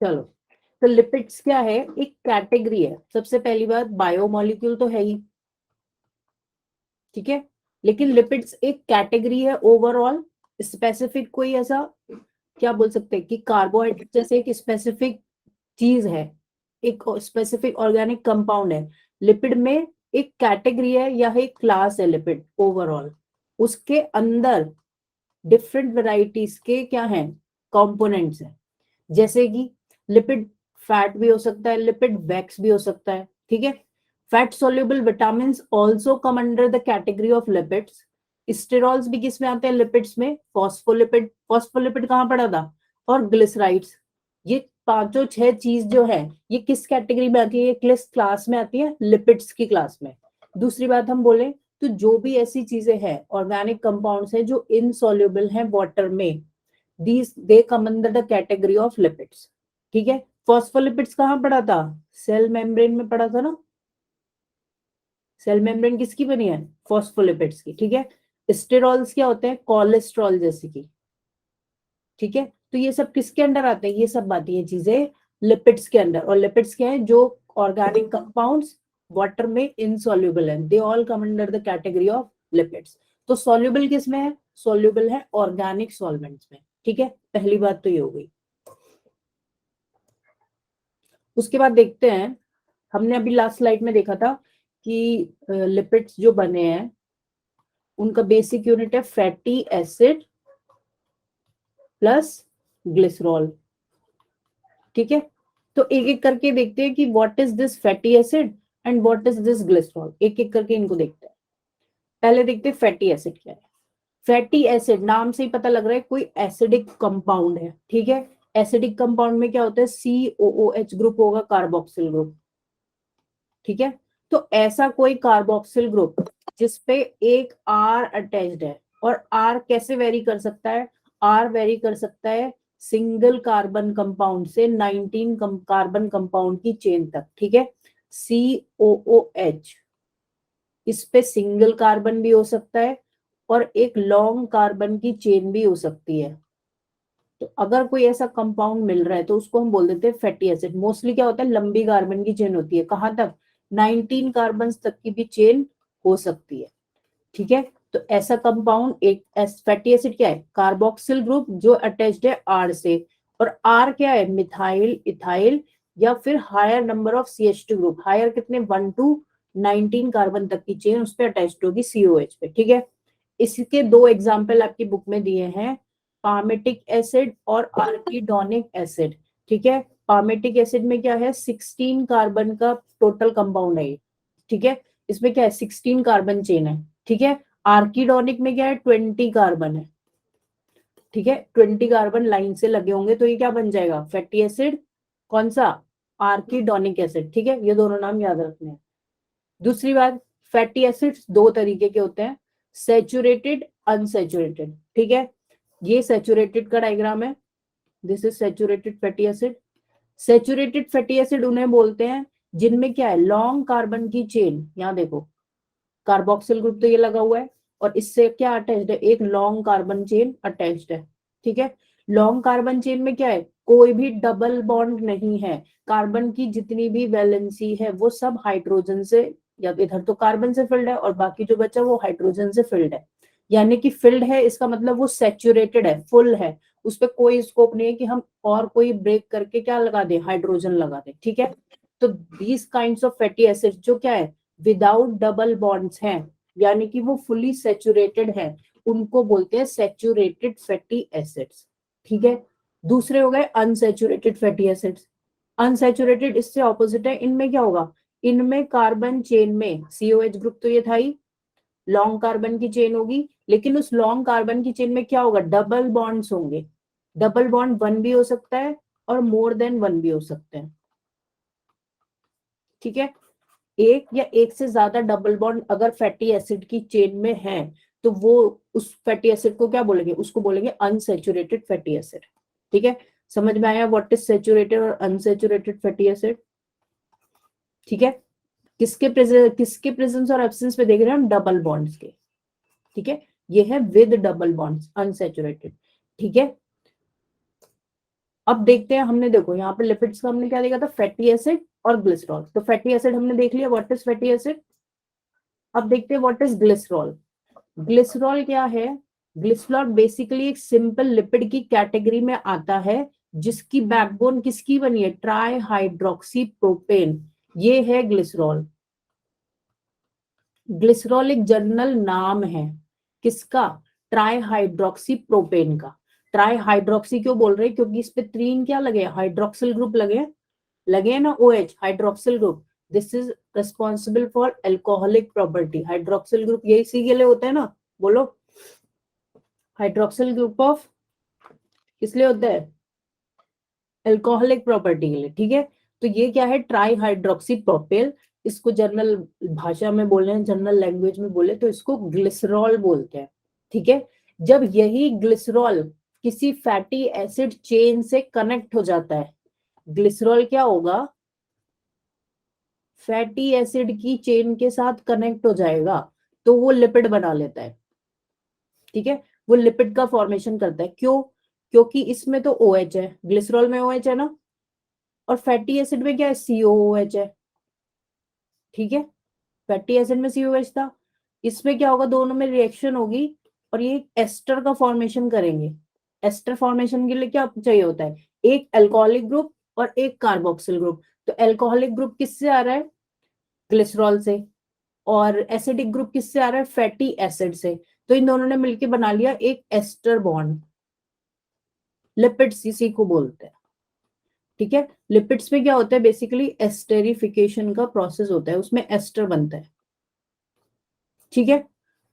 चलो, तो लिपिड्स क्या है, एक कैटेगरी है। सबसे पहली बात, बायोमोलिक्यूल तो है ही, ठीक है, लेकिन लिपिड्स एक कैटेगरी है ओवरऑल। स्पेसिफिक कोई ऐसा क्या बोल सकते हैं कि कार्बोहाइड्रेट जैसे एक स्पेसिफिक चीज है, एक स्पेसिफिक ऑर्गेनिक कंपाउंड है। लिपिड में एक कैटेगरी है या एक क्लास है लिपिड ओवरऑल, उसके अंदर डिफरेंट वेराइटीज के क्या हैं, कंपोनेंट्स हैं। जैसे कि लिपिड फैट भी हो सकता है, लिपिड वैक्स भी हो सकता है, ठीक है। Fat soluble vitamin also come under the category of lipids. Sterols भी किस में आते हैं, लिपिड्स में। फॉस्फोलिपिड, फॉस्फोलिपिड कहाँ पड़ा था, और ग्लिसराइड्स। ये पांचों छह चीज जो है, ये किस कैटेगरी में आती है, ये किस क्लास में आती है, लिपिड्स की क्लास में। दूसरी बात हम बोले तो जो भी ऐसी चीजें हैं, ऑर्गेनिक कंपाउंड्स हैं जो इनसॉल्युबल हैं वाटर में, these they come under the category of lipids, ठीक है। फॉस्फोलिपिड्स कहाँ पड़ा था, सेल मेम्ब्रेन में पड़ा था ना। सेल मेम्ब्रेन किसकी बनी है, फॉस्फोलिपिड्स की, ठीक है। स्टेरॉल्स क्या होते हैं, कोलेस्ट्रॉल जैसे की, ठीक है। तो ये सब किसके अंडर आते हैं, ये सब आती है चीजें लिपिड्स के अंदर। और लिपिड्स क्या है, जो ऑर्गेनिक कंपाउंड्स वाटर में इनसॉल्युबल है, they all come under the category of lipids. तो सॉल्युबल किस में है, सॉल्युबल है ऑर्गेनिक सॉल्वेंट्स में, ठीक है। पहली बात तो ये हो गई। उसके बाद देखते हैं, हमने अभी लास्ट स्लाइड में देखा था कि लिपिड्स जो बने हैं उनका बेसिक यूनिट है फैटी एसिड प्लस ग्लिसरॉल, ठीक है। तो एक एक करके देखते हैं कि what is this fatty acid and what is this glycerol, एक एक करके इनको देखते हैं। पहले देखते हैं फैटी एसिड क्या है। फैटी एसिड नाम से ही पता लग रहा है कोई एसिडिक कंपाउंड है, ठीक है। एसिडिक कंपाउंड में क्या होता है, COOH ग्रुप होगा, कार्बोक्सिल ग्रुप, ठीक है। तो ऐसा कोई कार्बोक्सिल ग्रुप जिसपे एक R अटैच्ड है, और R कैसे वेरी कर सकता है, R वेरी कर सकता है सिंगल कार्बन कंपाउंड से 19 कार्बन कंपाउंड की चेन तक, ठीक है। COOH इस पे सिंगल कार्बन भी हो सकता है और एक लॉन्ग कार्बन की चेन भी हो सकती है। तो अगर कोई ऐसा कंपाउंड मिल रहा है तो उसको हम बोल देते हैं फैटी एसिड। मोस्टली क्या होता है, लंबी कार्बन की चेन होती है, कहां तक, 19 कार्बन तक की भी चेन हो सकती है, ठीक है। तो ऐसा कंपाउंड एक फैटी एसिड क्या है, कार्बोक्सिल ग्रुप जो अटैच्ड है R से, और R क्या है, मिथाइल, इथाइल, या फिर higher number of CH2 group, higher कितने, 1 to 19 कार्बन तक की चेन उस पर अटैच्ड होगी COH पे, ठीक है। इसके दो एग्जाम्पल आपकी बुक में दिए हैं, पामेटिक एसिड और आर्किडोनिक एसिड, ठीक है। पामेटिक एसिड में क्या है, 16 कार्बन का टोटल कंपाउंड है, ठीक है। इसमें क्या है, 16 कार्बन चेन है, ठीक है। आर्किडोनिक में क्या है, 20 कार्बन है, ठीक है। 20 कार्बन लाइन से लगे होंगे तो ये क्या बन जाएगा, फैटी एसिड। कौन सा, आर्किडोनिक एसिड, ठीक है। ये दोनों नाम याद रखने हैं। दूसरी बात, फैटी एसिड्स दो तरीके के होते हैं, सैचुरेटेड, अनसैचुरेटेड, ठीक है। ये सैचुरेटेड का डायग्राम है, this is saturated fatty acid. Saturated fatty acid उन्हें बोलते हैं जिनमें क्या है, लॉन्ग कार्बन की चेन, यहां देखो कार्बोक्सिल ग्रुप तो ये लगा हुआ है, और इससे क्या अटैच्ड है, एक लॉन्ग कार्बन चेन अटैच्ड है, ठीक है। लॉन्ग कार्बन चेन में क्या है, कोई भी डबल बॉन्ड नहीं है, कार्बन की जितनी भी वैलेंसी है वो सब हाइड्रोजन से, या इधर तो कार्बन से फिल्ड है और बाकी जो बचा वो हाइड्रोजन से फिल्ड है। यानी कि फिल्ड है इसका मतलब वो सैचुरेटेड है, फुल है, उस पर कोई स्कोप नहीं है कि हम और कोई ब्रेक करके क्या लगा दें, हाइड्रोजन लगा दें, ठीक है। तो these kinds of fatty acid जो क्या है, विदाउट डबल बॉन्ड्स हैं, यानी कि वो फुली सैचुरेटेड है, उनको बोलते हैं सैचुरेटेड फैटी एसिड्स, ठीक है। दूसरे हो गए अनसैचुरेटेड फैटी एसिड्स। अनसैचुरेटेड इससे ऑपोजिट है, इनमें क्या होगा, इनमें कार्बन चेन में COH ग्रुप तो ये था ही, लॉन्ग कार्बन की चेन होगी, लेकिन उस लॉन्ग कार्बन की चेन में क्या होगा, डबल बॉन्ड्स होंगे। डबल बॉन्ड 1 भी हो सकता है और मोर देन 1 भी हो सकते हैं, ठीक है। एक या एक से ज्यादा डबल बॉन्ड अगर फैटी एसिड की चेन में है तो वो उस फैटी एसिड को क्या बोलेंगे, उसको बोलेंगे अनसैचुरेटेड फैटी एसिड, ठीक है। समझ में आया व्हाट इज सैचुरेटेड और अनसैचुरेटेड फैटी एसिड, ठीक है। किसके प्रेजेंस और एब्सेंस पे देख रहे हैं हम, डबल बॉन्ड्स के, ठीक है। ये है विद डबल बॉन्ड्स, अनसैचुरेटेड, ठीक है। अब देखते हैं, हमने देखो यहाँ पे लिपिड्स का हमने क्या देखा था, फैटी एसिड और ग्लिसरॉल। तो फैटी एसिड हमने देख लिया, व्हाट इज फैटी एसिड। अब देखते हैं व्हाट इज ग्लिसरॉल। ग्लिसरॉल क्या है, ग्लिसरॉल बेसिकली एक सिंपल लिपिड की कैटेगरी में आता है, जिसकी बैकबोन किसकी बनी है, ट्राई हाइड्रोक्सी प्रोपेन, ये है ग्लिसरॉल। ग्लिसरॉल एक जनरल नाम है किसका, ट्राई हाइड्रोक्सी प्रोपेन का। ट्राई हाइड्रोक्सी क्यों बोल रहे हैं, क्योंकि इस पे 3 क्या लगे, हाइड्रोक्सिल ग्रुप लगे ना, OH hydroxyl group. This is responsible for alcoholic property. Hydroxyl group यही सी के लिए होता है ना, बोलो। हाइड्रोक्सिल ग्रुप ऑफ किस लिए होता है, एल्कोहलिक प्रॉपर्टी के लिए, ठीक है। तो ये क्या है, ट्राई हाइड्रोक्सी प्रोपेल। इसको जनरल भाषा में बोले, जनरल लैंग्वेज में बोले तो इसको ग्लिसरॉल बोलते हैं, ठीक है। जब यही ग्लिसरॉल किसी फैटी एसिड चेन से कनेक्ट हो जाता है, ग्लिसरॉल क्या होगा, फैटी एसिड की चेन के साथ कनेक्ट हो जाएगा, तो वो लिपिड बना लेता है, ठीक है। वो लिपिड का फॉर्मेशन करता है, क्यों, क्योंकि इसमें तो OH है, ग्लिसरॉल में OH है ना, और फैटी एसिड में क्या है, COOH है, ठीक है। फैटी एसिड में COH था, इसमें क्या होगा, दोनों में रिएक्शन होगी और ये एस्टर का फॉर्मेशन करेंगे। एस्टर फॉर्मेशन के लिए क्या चाहिए होता है, एक अल्कोहलिक ग्रुप और एक कार्बोक्सिल ग्रुप। तो अल्कोहलिक ग्रुप किससे आ रहा है, ग्लिसरॉल से, और एसिडिक ग्रुप किससे आ रहा है, फैटी एसिड से। तो इन दोनों ने मिलकर बना लिया एक एस्टर बॉन्ड, लिपिड्स इसी को बोलते हैं, ठीक है। लिपिड्स में क्या होता है, बेसिकली एस्टेरिफिकेशन का प्रोसेस होता है, उसमें एस्टर बनता है, ठीक है।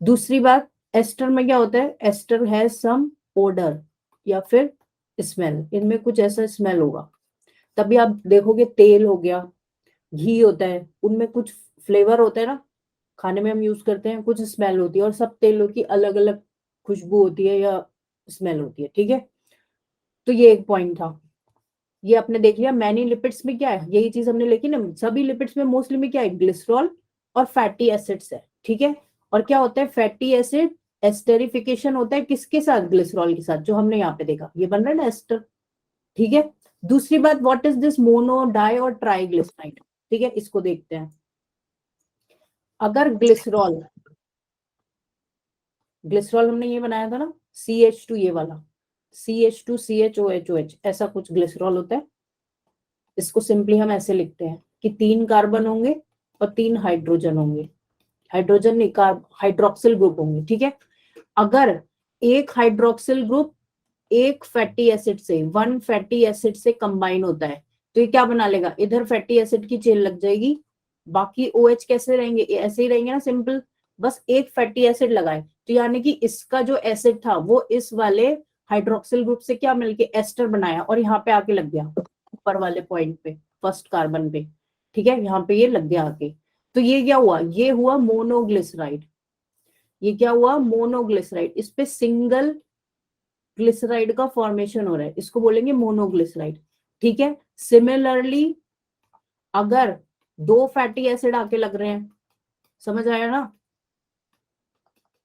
दूसरी बात, एस्टर में क्या होता है, एस्टर है सम ओडर या फिर स्मेल, इनमें कुछ ऐसा स्मेल होगा। तभी आप देखोगे तेल हो गया, घी होता है, उनमें कुछ फ्लेवर होता है ना, खाने में हम यूज करते हैं, कुछ स्मेल होती है, और सब तेलों की अलग अलग खुशबू होती है या स्मेल होती है, ठीक है। तो ये एक पॉइंट था, ये आपने देख लिया। मैनी लिपिड्स में क्या है, यही चीज हमने, लेकिन सभी लिपिड्स में मोस्टली में क्या है, ग्लिसरॉल और फैटी एसिड्स है, ठीक है। और क्या होता है, फैटी एसिड एस्टेरिफिकेशन होता है किसके साथ, ग्लिसरॉल के साथ, जो हमने यहाँ पे देखा, ये बन रहा है ना एस्टर, ठीक है। दूसरी बात, what is this mono di और ट्राइग्लिसराइड, ठीक है, इसको देखते हैं। अगर ग्लिसरॉल, ग्लिसरॉल हमने ये बनाया था ना, CH2, ये वाला CH2CHOHOH, ऐसा कुछ ग्लिसरॉल होता है। इसको सिंपली हम ऐसे लिखते हैं कि 3 कार्बन होंगे और 3 हाइड्रोजन होंगे, हाइड्रोजन नहीं, हाइड्रोक्सिल ग्रुप होंगे, ठीक है। अगर एक हाइड्रोक्सिल ग्रुप एक फैटी एसिड से, 1 फैटी एसिड से कंबाइन होता है, तो ये क्या बना लेगा, इधर फैटी एसिड की चेन लग जाएगी, बाकी OH कैसे रहेंगे, ऐसे ही रहेंगे ना, सिंपल। बस एक फैटी एसिड लगाए, तो यानी कि इसका जो एसिड था वो इस वाले हाइड्रोक्सिल ग्रुप से क्या मिलके एस्टर बनाया, और यहाँ पे आके लग गया ऊपर वाले पॉइंट पे, फर्स्ट कार्बन पे, ठीक है, यहाँ पे ये लग गया आके। तो ये क्या हुआ, ये हुआ मोनोग्लिसराइड, ये क्या हुआ, मोनोग्लिसराइड। इस पे सिंगल ग्लिसराइड का फॉर्मेशन हो रहा है, इसको बोलेंगे मोनोग्लिसराइड, ठीक है। सिमिलरली अगर 2 फैटी एसिड आके लग रहे हैं, समझ आया ना,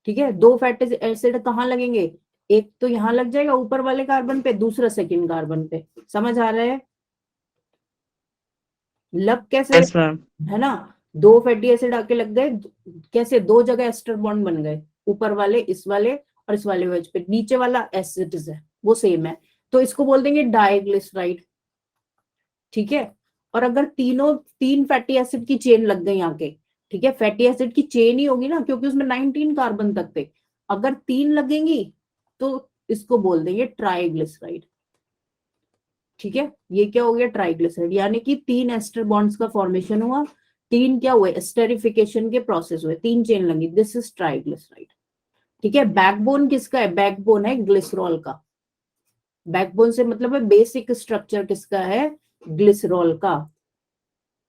ठीक है, 2 फैटी एसिड कहाँ लगेंगे, एक तो यहाँ लग जाएगा ऊपर वाले कार्बन पे, दूसरा सेकंड कार्बन पे, समझ आ रहा है, लग कैसे यस रहे, मैम। है ना। 2 फैटी एसिड आके लग गए, कैसे, 2 जगह एस्टर बॉन्ड बन गए, ऊपर वाले इस वाले और इस वाले वेज पे, नीचे वाला एसिड है वो सेम है, तो इसको बोल देंगे डाइग्लिसराइड, ठीक है। और अगर 3 फैटी एसिड की चेन लग गई आके, ठीक है, फैटी एसिड की चेन ही होगी ना, क्योंकि उसमें 19 कार्बन तक थे, अगर 3 लगेंगी तो इसको बोल देंगे ट्राइग्लिसराइड, ठीक है। ये क्या हो गया, ट्राइग्लिसराइड, यानी कि 3 एस्टर बॉन्ड्स का फॉर्मेशन हुआ, 3 क्या हुए, एस्टेरिफिकेशन के प्रोसेस हुए, 3 चेन लगी, दिस इज ट्राइग्लिसराइड, ठीक है। बैकबोन किसका है, बैकबोन है ग्लिसरॉल का, बैकबोन से मतलब है बेसिक स्ट्रक्चर किसका है, ग्लिसरॉल का।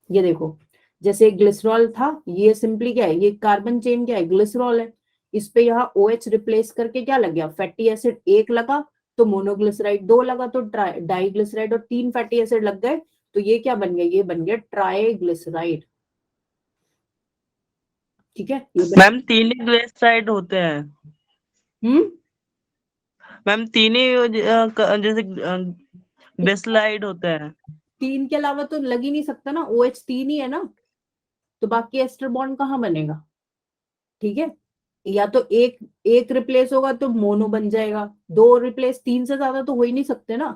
ये देखो, जैसे ग्लिसरॉल था, ये सिंपली क्या है, ये कार्बन चेन क्या है, ग्लिसरॉल है, इस पे यहाँ OH रिप्लेस करके क्या लग गया, फैटी एसिड एक लगा तो मोनोग्लिसराइड, 2 लगा तो डाइग्लिसराइड, और 3 फैटी एसिड लग गए तो ये क्या बन गया, ये बन गया ट्राइग्लिसराइड, ठीक है, ये बन। मैम 3 ही ग्लिसराइड होते हैं। हम्म मैम 3 ही जैसे बेसलाइड होते हैं। 3 के अलावा तो लग ही नहीं सकता ना, OH 3 ही है ना, तो बाकी एस्टर बॉन्ड कहाँ बनेगा? ठीक है, या तो एक एक रिप्लेस होगा तो मोनो बन जाएगा, 2 रिप्लेस, 3 से ज्यादा तो हो ही नहीं सकते ना,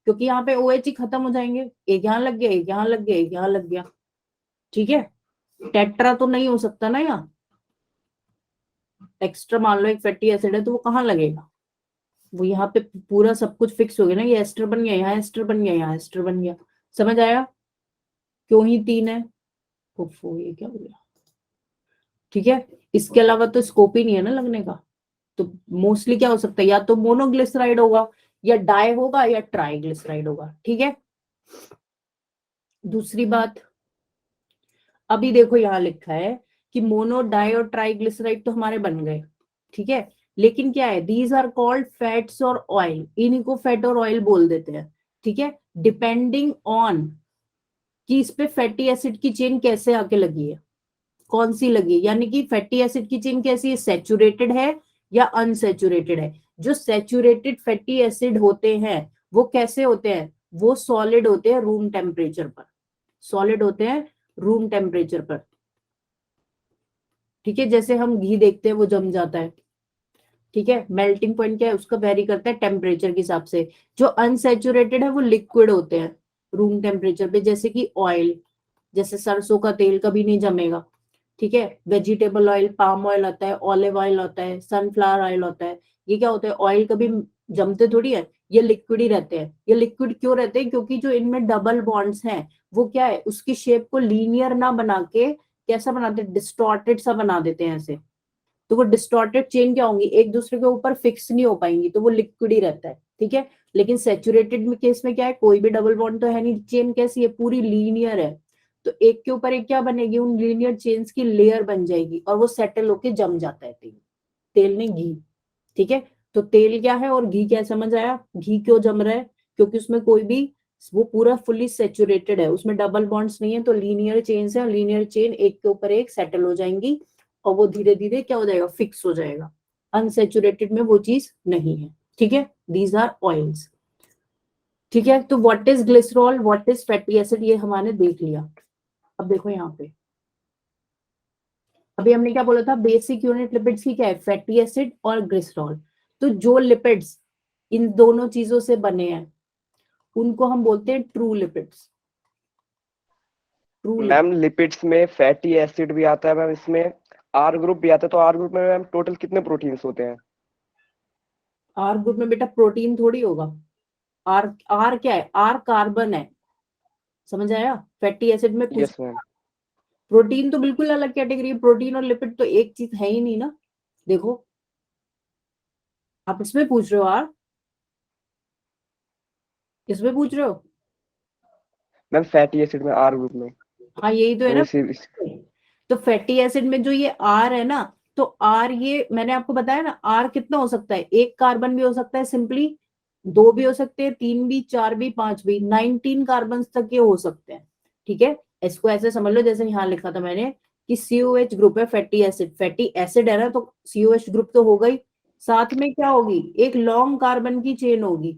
क्योंकि यहाँ पे OH ही खत्म हो जाएंगे, एक यहाँ लग गया, एक यहाँ लग गया, एक यहाँ लग गया। ठीक है, टेट्रा तो नहीं हो सकता ना, यहाँ एक्स्ट्रा मान लो एक फैटी एसिड है तो वो कहाँ लगेगा? वो यहाँ पे पूरा सब कुछ फिक्स हो गया ना, ये एस्टर बन गया, यहाँ एस्टर बन गया, यहाँ एस्टर बन गया। समझ आया क्यों ही 3 है? ओफो, ये क्या हो गया? ठीक है, इसके अलावा तो स्कोप ही नहीं है ना लगने का। तो मोस्टली क्या हो सकता है, या तो मोनोग्लिसराइड होगा, या डाई होगा, या ट्राइग्लिसराइड होगा। ठीक है, दूसरी बात, अभी देखो यहाँ लिखा है कि मोनो, डाई और ट्राइग्लिसराइड तो हमारे बन गए। ठीक है, लेकिन क्या है, दीज आर कॉल्ड फैट्स और ऑयल, इन्हीं को फैट और ऑयल बोल देते हैं। ठीक है, डिपेंडिंग ऑन कि इस पे फैटी एसिड की चेन कैसे आके लगी है, कौन सी लगी है, यानी कि फैटी एसिड की चेन कैसी है, सैचुरेटेड है या अनसैचुरेटेड है। जो सैचुरेटेड फैटी एसिड होते हैं वो कैसे होते हैं, वो सॉलिड होते हैं रूम टेम्परेचर पर, सॉलिड होते हैं रूम टेम्परेचर पर। ठीक है, जैसे हम घी देखते हैं वो जम जाता है। ठीक है, मेल्टिंग पॉइंट क्या है उसका, वेरी करता है टेम्परेचर के हिसाब से। जो अनसैचुरेटेड है वो लिक्विड होते हैं रूम टेम्परेचर पे, जैसे कि ऑयल, जैसे सरसों का तेल कभी नहीं जमेगा। ठीक है, वेजिटेबल ऑयल, पाम ऑयल आता है, ऑलिव ऑयल होता है, सनफ्लावर ऑयल होता है। ये क्या होता है, ऑयल कभी जमते थोड़ी है, ये लिक्विड ही रहते हैं। ये लिक्विड क्यों रहते हैं, क्योंकि जो इनमें डबल बॉन्ड्स हैं वो क्या है, उसकी शेप को लीनियर ना बना के कैसा बनाते हैं, डिस्टॉर्टेड सा बना देते हैं ऐसे। तो वो डिस्टॉर्टेड चेन क्या होंगी, एक दूसरे के ऊपर फिक्स नहीं हो पाएंगी, तो वो लिक्विड ही रहता है। ठीक है, लेकिन सेचुरेटेड में केस में क्या है, कोई भी डबल बॉन्ड तो है नहीं, चेन कैसी है, पूरी लीनियर है। तो एक के ऊपर एक क्या बनेगी, उन लीनियर चेन्स की लेयर बन जाएगी और वो सेटल होके जम जाता है तेल, तेल नहीं घी। ठीक है, तो तेल क्या है और घी क्या, समझ आया? घी क्यों जम रहा है, क्योंकि उसमें कोई भी, वो पूरा फुली सेचुरेटेड है, उसमें डबल बॉन्ड्स नहीं है, तो लीनियर चेन्स है, लीनियर चेन एक के ऊपर एक सेटल हो जाएंगी और वो धीरे धीरे क्या हो जाएगा, फिक्स हो जाएगा। अनसेचुरेटेड में वो चीज नहीं है। ठीक है, दीज आर ऑयल्स। ठीक है, तो what is glycerol, what is fatty acid, ये हमने देख लिया। अब देखो यहाँ पे, अभी हमने क्या बोला था, बेसिक यूनिट लिपिड्स की क्या है, फैटी एसिड और ग्लिसरॉल। तो जो लिपिड्स इन दोनों चीजों से बने हैं उनको हम बोलते हैं true lipids. True lipid, ma'am lipids में फैटी एसिड भी आता है मैम, इसमें आर ग्रुप भी आता है, तो आर ग्रुप में मैम टोटल कितने प्रोटीन्स होते हैं? आर ग्रुप में बेटा प्रोटीन थोड़ी होगा। आर, आर क्या है, आर कार्बन है, समझ आया? फैटी एसिड में कुछ, यस मैम। प्रोटीन तो बिल्कुल अलग कैटेगरी है, प्रोटीन और लिपिड तो एक चीज है ही नहीं ना। देखो, आप इसमें पूछ रहे हो, आर इसमें पूछ रहे हो? मैम फैटी एसिड में आर ग्रुप में, हाँ यही तो है तो ना। इसी तो फैटी एसिड में जो ये आर है ना, तो आर, ये मैंने आपको बताया ना, आर कितना हो सकता है, एक कार्बन भी हो सकता है सिंपली, 2 भी हो सकते हैं, 3 भी, 4 भी, 5 भी, 19 कार्बन तक ये हो सकते हैं। ठीक है, इसको ऐसे समझ लो जैसे यहाँ लिखा था मैंने कि COH ग्रुप है फैटी एसिड, फैटी एसिड है ना, तो COH ग्रुप तो होगा ही, साथ में क्या होगी, एक लॉन्ग कार्बन की चेन होगी।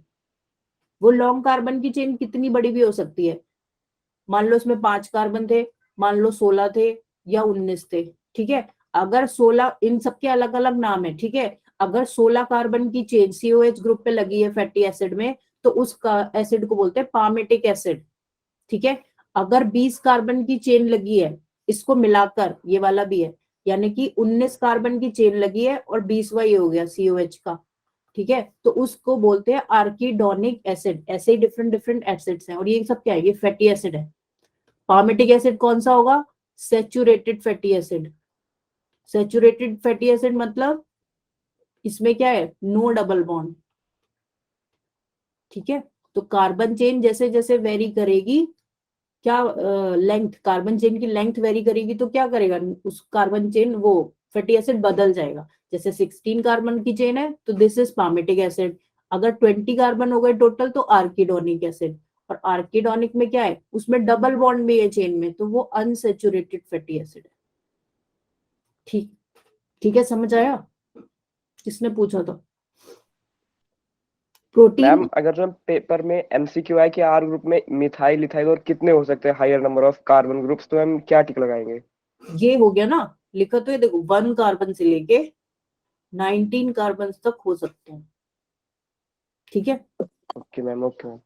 वो लॉन्ग कार्बन की चेन कितनी बड़ी भी हो सकती है, मान लो इसमें 5 कार्बन थे, मान लो 16 थे या 19 थे। ठीक है, अगर 16, इन सबके अलग अलग नाम है। ठीक है, अगर 16 कार्बन की चेन COH ग्रुप पे लगी है फैटी एसिड में, तो उस एसिड को बोलते हैं पामेटिक एसिड। ठीक है, अगर 20 कार्बन की चेन लगी है, इसको मिलाकर ये वाला भी है, यानी कि 19 कार्बन की चेन लगी है और 20वां ये हो गया COH का। ठीक है, तो उसको बोलते हैं आर्किडोनिक एसिड। ऐसे ही डिफरेंट डिफरेंट एसिड्स हैं, और ये सब क्या है, ये फैटी एसिड है। पामेटिक एसिड कौन सा होगा, saturated fatty acid. Saturated fatty acid मतलब इसमें क्या है, नो डबल बॉन्ड। ठीक है, तो कार्बन चेन जैसे जैसे वेरी करेगी, क्या लेंथ, कार्बन चेन की लेंथ वेरी करेगी, तो क्या करेगा, उस कार्बन चेन, वो फैटी एसिड बदल जाएगा। जैसे 16 कार्बन की चेन है तो दिस इज पामेटिक एसिड, अगर 20 कार्बन हो गए टोटल तो आर्किडोनिक एसिड। और आर्किडोनिक में क्या है, उसमें डबल बॉन्ड भी है चेन में, तो वो अनसेचुरेटेड फैटी एसिड है। ठीक, ठीक है, समझ आया? किसने पूछा था? प्रोटीन मैम अगर जो पेपर में एमसीक्यू आए कि आर ग्रुप में मिथाइल इथाइल और कितने हो सकते हैं higher number of carbon groups, तो मैम क्या टिक लगाएंगे? ये हो गया ना, लिखा तो ये देखो 1 कार्बन से लेके 19 कार्बन तक हो सकते हैं। ठीक है, ओके मैम, ओके मैम।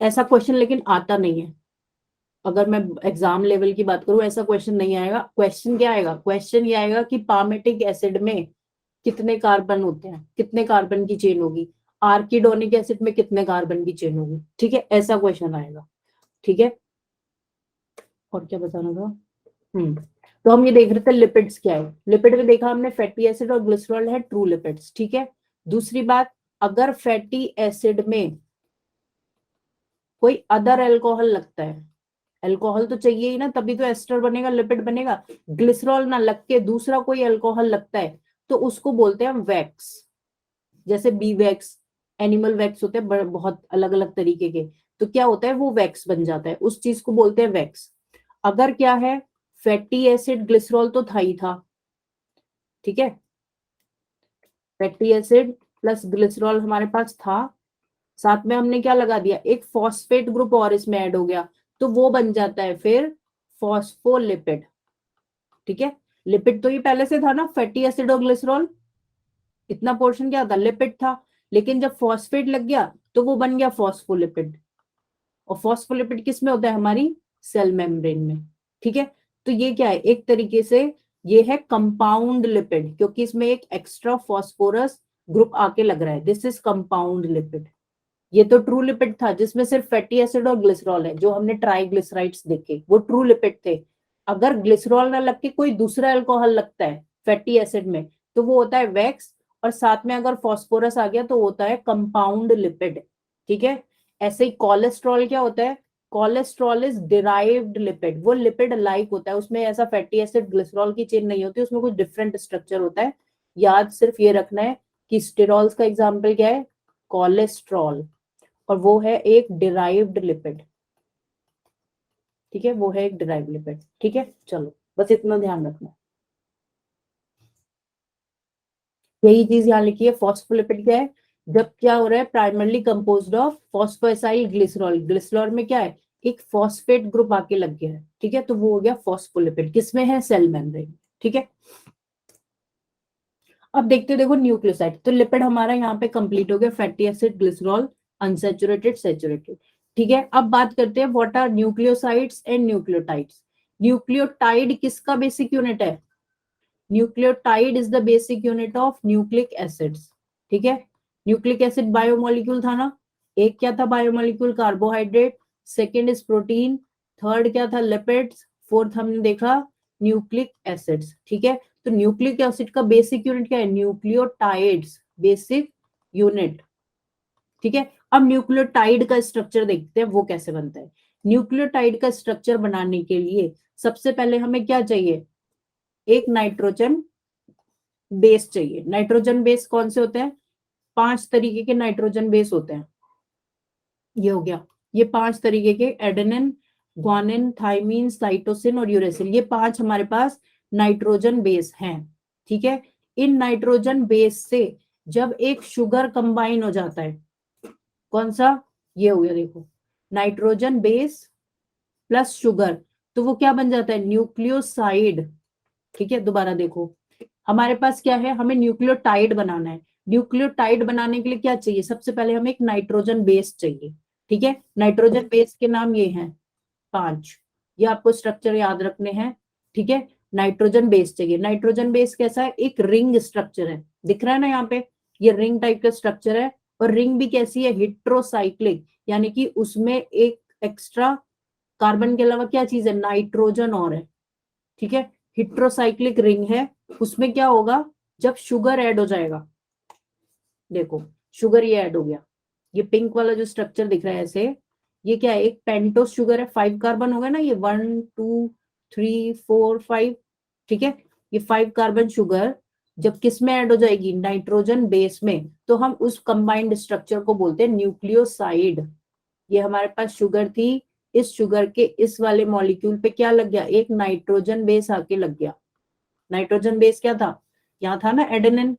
ऐसा क्वेश्चन लेकिन आता नहीं है। अगर मैं एग्जाम लेवल की बात करूं, ऐसा क्वेश्चन नहीं आएगा। क्वेश्चन क्या आएगा? क्वेश्चन ये आएगा कि पामेटिक एसिड में कितने कार्बन होते हैं, कितने कार्बन की चेन होगी, आर्किडोनिक एसिड में कितने कार्बन की चेन होगी। ठीक है, ऐसा क्वेश्चन आएगा। ठीक है, और क्या बताना था? तो हम ये देख रहे थे लिपिड्स क्या है। लिपिड में देखा हमने फैटी एसिड और ग्लिसरॉल है ट्रू लिपिड्स। ठीक है, दूसरी बात, अगर फैटी एसिड में कोई अदर अल्कोहल लगता है, अल्कोहल तो चाहिए ही ना, तभी तो एस्टर बनेगा, लिपिड बनेगा। ग्लिसरॉल ना लग के दूसरा कोई अल्कोहल लगता है तो उसको बोलते हैं वैक्स। जैसे बी वैक्स, एनिमल वैक्स होते हैं बहुत अलग अलग तरीके के, तो क्या होता है वो वैक्स बन जाता है, उस चीज को बोलते हैं वैक्स। अगर क्या है, फैटी एसिड ग्लिसरॉल तो था ही था, ठीक है, फैटी एसिड प्लस ग्लिसरॉल हमारे पास था, साथ में हमने क्या लगा दिया, एक फॉस्फेट ग्रुप और इसमें ऐड हो गया, तो वो बन जाता है फिर फॉस्फोलिपिड। ठीक है, लिपिड तो ये पहले से था ना, फैटी एसिड और ग्लिसरॉल, इतना पोर्शन क्या था, लिपिड था, लेकिन जब फॉस्फेट लग गया तो वो बन गया फॉस्फोलिपिड। और फॉस्फोलिपिड किस में होता है, हमारी सेल मेम्ब्रेन में। ठीक है, तो ये क्या है, एक तरीके से ये है कंपाउंड लिपिड, क्योंकि इसमें एक एक्स्ट्रा फॉस्फोरस ग्रुप आके लग रहा है, दिस इज कंपाउंड लिपिड। ये तो ट्रू लिपिड था जिसमें सिर्फ फैटी एसिड और ग्लिसरॉल है, जो हमने ट्राइग्लिसराइड्स देखे वो ट्रू लिपिड थे। अगर ग्लिसरॉल ना लग के कोई दूसरा अल्कोहल लगता है फैटी एसिड में तो वो होता है वैक्स, और साथ में अगर फॉस्फोरस आ गया तो होता है कंपाउंड लिपिड। ठीक है, ऐसे ही कोलेस्ट्रॉल क्या होता है, कोलेस्ट्रॉल इज डिराइव्ड लिपिड, वो लिपिड लाइक होता है, उसमें ऐसा फैटी एसिड ग्लिसरॉल की चेन नहीं होती, उसमें कुछ डिफरेंट स्ट्रक्चर होता है। याद सिर्फ ये रखना है कि स्टेरॉल्स का एग्जाम्पल क्या है, कोलेस्ट्रॉल, और वो है एक डिराइव्ड लिपिड। ठीक है, वो है एक डिराइव्ड लिपिड। ठीक है, चलो बस इतना ध्यान रखना, यही चीज यहाँ लिखी है। फॉस्फोलिपिड क्या है, जब क्या हो रहा है, primarily composed of phosphoacyl glycerol, glycerol में क्या है, एक फॉस्फेट ग्रुप आके लग गया है। ठीक है, तो वो हो गया फॉस्फोलिपिड, किसमें है, सेल मेम्ब्रेन। ठीक है, अब देखते देखो न्यूक्लियोसाइड, तो लिपिड हमारा यहाँ पे कंप्लीट हो गया, fatty acid glycerol unsaturated saturated. ठीक है, अब बात करते हैं what are nucleosides and nucleotides. Nucleotide किसका बेसिक यूनिट है, nucleotide is the basic unit of nucleic acids. ठीक है, न्यूक्लिक एसिड बायोमोलिक्यूल था ना, एक क्या था biomolecule, carbohydrate, second is protein, third क्या था, लिपिड्स, फोर्थ हमने देखा न्यूक्लिक एसिड्स। ठीक है, तो न्यूक्लिक एसिड का बेसिक यूनिट क्या है, न्यूक्लियोटाइड्स बेसिक यूनिट। ठीक है, अब न्यूक्लियोटाइड का स्ट्रक्चर देखते हैं वो कैसे बनता है। न्यूक्लियोटाइड का स्ट्रक्चर बनाने के लिए सबसे पहले हमें क्या चाहिए, एक नाइट्रोजन बेस चाहिए। नाइट्रोजन बेस कौन से होते हैं, 5 तरीके के नाइट्रोजन बेस होते हैं। ये हो गया, ये 5 तरीके के, एडेनिन, ग्वानिन, थाइमीन, साइटोसिन और यूरेसिल, ये 5 हमारे पास नाइट्रोजन बेस हैं। ठीक है, इन नाइट्रोजन बेस से जब एक शुगर कंबाइन हो जाता है, कौन सा, ये हो गया देखो, नाइट्रोजन बेस प्लस शुगर, तो वो क्या बन जाता है, न्यूक्लियोसाइड। ठीक है, दोबारा देखो, हमारे पास क्या है, हमें न्यूक्लियोटाइड बनाना है। न्यूक्लियोटाइड बनाने के लिए क्या चाहिए, सबसे पहले हमें एक नाइट्रोजन बेस चाहिए। ठीक है, नाइट्रोजन बेस के नाम ये हैं 5, ये आपको स्ट्रक्चर याद रखने हैं। ठीक है, नाइट्रोजन बेस चाहिए। नाइट्रोजन बेस कैसा है, एक रिंग स्ट्रक्चर है, दिख रहा है ना यहाँ पे, ये रिंग टाइप का स्ट्रक्चर है, और रिंग भी कैसी है, हेट्रोसाइक्लिक, यानी कि उसमें एक एक्स्ट्रा कार्बन के अलावा क्या चीज है, नाइट्रोजन और है। ठीक है, हेट्रोसाइक्लिक रिंग है, उसमें क्या होगा, जब शुगर ऐड हो जाएगा, देखो शुगर ये ऐड हो गया, ये पिंक वाला जो स्ट्रक्चर दिख रहा है ऐसे, ये क्या है, एक पेंटोस शुगर है, 5 कार्बन हो गया ना, ये 1 2 3 4 5। ठीक है, ये 5 कार्बन शुगर जब किस में ऐड हो जाएगी, नाइट्रोजन बेस में, तो हम उस कंबाइंड स्ट्रक्चर को बोलते हैं न्यूक्लियोसाइड। ये हमारे पास शुगर थी, इस शुगर के इस वाले मॉलिक्यूल पे क्या लग गया, एक नाइट्रोजन बेस आके लग गया। नाइट्रोजन बेस क्या था, यहाँ था ना एडेनिन।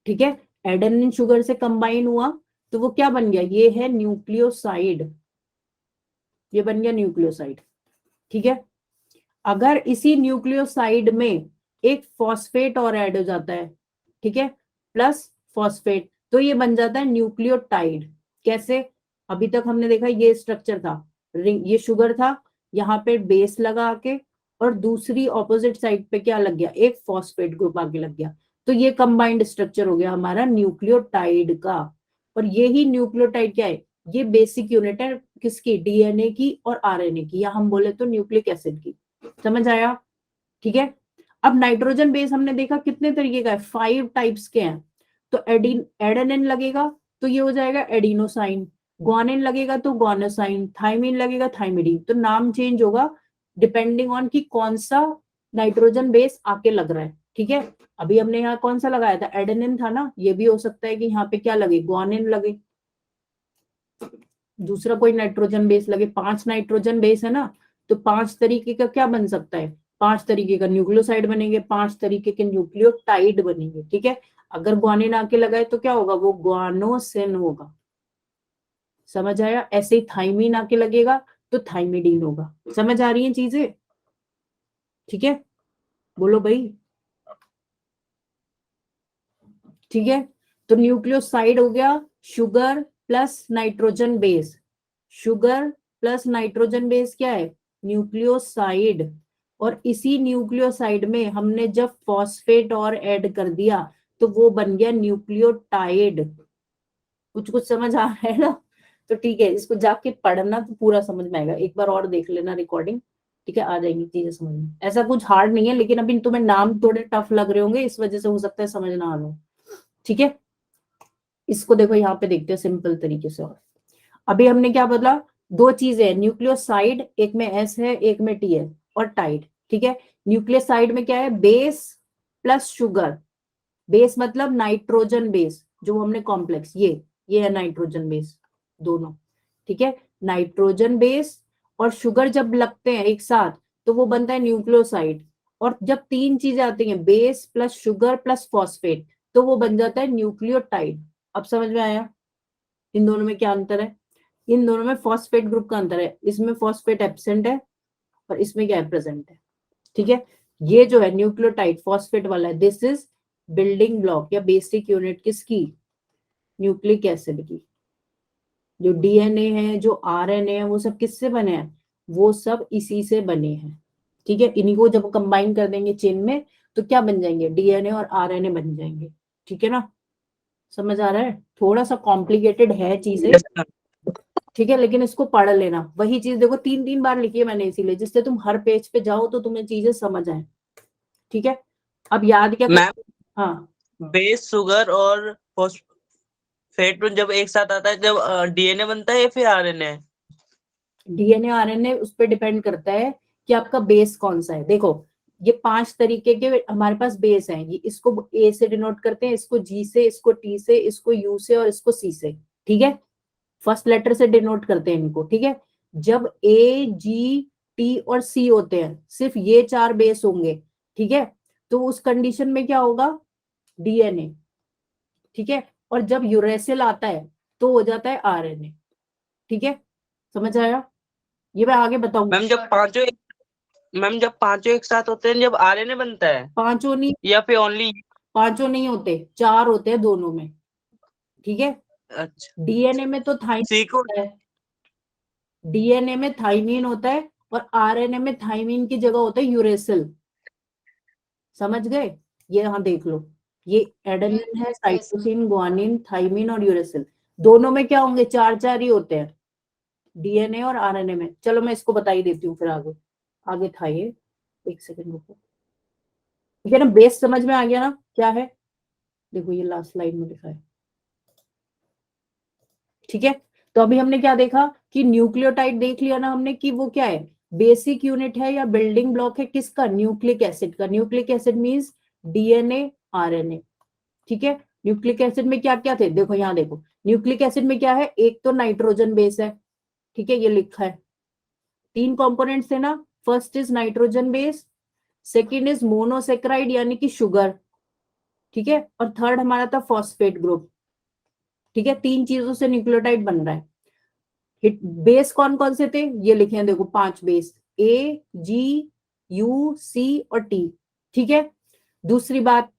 ठीक है, एडेनिन शुगर से कंबाइन हुआ तो वो क्या बन गया, ये है न्यूक्लियोसाइड, ये बन गया न्यूक्लियोसाइड। ठीक है, अगर इसी न्यूक्लियोसाइड में एक फॉस्फेट और ऐड हो जाता है, ठीक है, प्लस फॉस्फेट, तो ये बन जाता है न्यूक्लियोटाइड। कैसे, अभी तक हमने देखा ये स्ट्रक्चर था, रिंग, ये शुगर था, यहाँ पे बेस लगा आके, और दूसरी ऑपोजिट साइड पे क्या लग गया, एक फॉस्फेट ग्रुप आके लग गया, तो ये कंबाइंड स्ट्रक्चर हो गया हमारा न्यूक्लियोटाइड का। और ये ही न्यूक्लियोटाइड क्या है, ये बेसिक यूनिट है किसकी, डीएनए की और आरएनए की, या हम बोले तो न्यूक्लिक एसिड की। समझ आया? ठीक है, अब नाइट्रोजन बेस हमने देखा कितने तरीके का है, 5 टाइप्स के हैं। तो एडेनिन लगेगा तो ये हो जाएगा एडिनोसाइन, ग्वानिन लगेगा तो ग्वानोसाइन, थाइमिन लगेगा थाइमिडीन। तो नाम चेंज होगा डिपेंडिंग ऑन कि कौन सा नाइट्रोजन बेस आके लग रहा है। ठीक है, अभी हमने यहाँ कौन सा लगाया था, एडेनिन था ना, ये भी हो सकता है कि यहाँ पे क्या लगे, ग्वानिन लगे, दूसरा कोई नाइट्रोजन बेस लगे। 5 नाइट्रोजन बेस है ना, तो 5 तरीके का क्या बन सकता है, 5 तरीके का न्यूक्लियोसाइड बनेंगे, 5 तरीके के न्यूक्लियोटाइड बनेंगे। ठीक है, अगर ग्वानिन आके लगाए तो क्या होगा, वो ग्वानोसिन होगा। समझ आया? ऐसे ही थाइमीन आके लगेगा तो थाइमिडीन होगा। समझ आ रही है चीजें? ठीक है, बोलो भाई। ठीक है, तो न्यूक्लियोसाइड हो गया sugar plus nitrogen base, sugar plus nitrogen base क्या है, न्यूक्लियोसाइड। और इसी न्यूक्लियोसाइड में हमने जब फॉस्फेट और ऐड कर दिया तो वो बन गया न्यूक्लियोटाइड। कुछ कुछ समझ आ रहा है ना? तो ठीक है, इसको जाके पढ़ना तो पूरा समझ में आएगा, एक बार और देख लेना रिकॉर्डिंग। ठीक है, आ जाएंगी चीजें समझ में, ऐसा कुछ हार्ड नहीं है, लेकिन अभी तुम्हें नाम थोड़े टफ लग रहे होंगे, इस वजह से हो सकता है समझ ना आ रहा। ठीक है, इसको देखो यहाँ पे देखते हैं सिंपल तरीके से। और अभी हमने क्या बदला, 2 चीजें, न्यूक्लियोसाइड एक में एस है एक में टी है, और टाइड। ठीक है, न्यूक्लियोसाइड में क्या है, बेस प्लस शुगर, बेस मतलब नाइट्रोजन बेस जो हमने कॉम्प्लेक्स, ये है नाइट्रोजन बेस दोनों। ठीक है, नाइट्रोजन बेस और शुगर जब लगते हैं एक साथ तो वो बनता है न्यूक्लियोसाइड। और जब 3 चीजें आती हैं, base plus sugar plus phosphate, तो वो बन जाता है न्यूक्लियोटाइड। अब समझ में आया इन दोनों में क्या अंतर है? इन दोनों में फॉस्फेट ग्रुप का अंतर है, इसमें फॉस्फेट एब्सेंट है और इसमें क्या है, प्रेजेंट है। ठीक है, ये जो है न्यूक्लियोटाइड फॉस्फेट वाला है, दिस इज बिल्डिंग ब्लॉक या बेसिक यूनिट किसकी, न्यूक्लिक एसिड की। जो डीएनए है, जो आरएनए है, वो सब किससे बने हैं, वो सब इसी से बने हैं। ठीक है, इन्हीं को जब कंबाइन कर देंगे चेन में तो क्या बन जाएंगे, डीएनए और आरएनए बन जाएंगे। ठीक है ना, समझ आ रहा है? थोड़ा सा कॉम्प्लिकेटेड है चीजें, ठीक है, लेकिन इसको पढ़ लेना। वही चीज देखो 3-3 बार लिखी है मैंने इसीलिए, जिससे तुम हर पेज पे जाओ तो तुम्हें चीजें समझ आए। ठीक है, अब याद क्या मैम, हाँ, बेस शुगर और फॉस्फेट जब एक साथ आता है, जब डीएनए बनता है या फिर आरएनए? डीएनए आरएनए उस पर डिपेंड करता है कि आपका बेस कौन सा है। देखो ये 5 तरीके के हमारे पास बेस हैं, ये इसको ए से डिनोट करते हैं, इसको जी से, इसको टी से, इसको यू से और इसको सी से। ठीक है, फर्स्ट लेटर से डिनोट करते हैं इनको। ठीक है, जब ए जी टी और सी होते हैं, सिर्फ ये 4 बेस होंगे, ठीक है, तो उस कंडीशन में क्या होगा, डीएनए। ठीक है, और जब यूरेसिल आता है तो हो जाता है आरएनए। ठीक है, समझ आया? ये मैं आगे बताऊंगा। मैम जब पांचों एक साथ होते हैं, जब आरएनए बनता है, पांचों नहीं, या फिर ओनली? पांचों नहीं होते, 4 होते हैं दोनों में। ठीक है, अच्छा, डीएनए में तो थाइमिन सीक्वेंस। होता है, डीएनए में थाइमिन होता है, और आरएनए में थाइमिन की जगह होता है यूरेसिल। समझ गए? ये यहाँ देख लो, ये एडेनिन है, साइटोसिन, ग्वानिन, थाइमिन और यूरेसिल, दोनों में क्या होंगे, 4-4 ही होते हैं, डीएनए और आरएनए में। चलो मैं इसको बता ही देती हूँ फिर आगे, आगे था ये, एक सेकंड रुको। ठीक है ना, बेस समझ में आ गया ना क्या है? देखो ये लास्ट लाइन में लिखा है। ठीक है, तो अभी हमने क्या देखा कि न्यूक्लियोटाइड देख लिया ना हमने कि वो क्या है, बेसिक यूनिट है या बिल्डिंग ब्लॉक है किसका, न्यूक्लिक एसिड का। Nucleic acid means DNA RNA. ठीक है, न्यूक्लिक एसिड में क्या क्या थे, देखो यहाँ देखो, न्यूक्लिक एसिड में क्या है, एक तो नाइट्रोजन बेस है। ठीक है, ये लिखा है, 3 कंपोनेंट्स थे ना, first is nitrogen base, second is monosaccharide यानी कि शुगर, ठीक है, और थर्ड हमारा था फॉस्फेट ग्रुप। ठीक है, 3 चीजों से न्यूक्लियोटाइड बन रहा है। बेस कौन कौन से थे ये लिखे हैं, देखो 5 base, A ji you see और टी। ठीक है, दूसरी बात,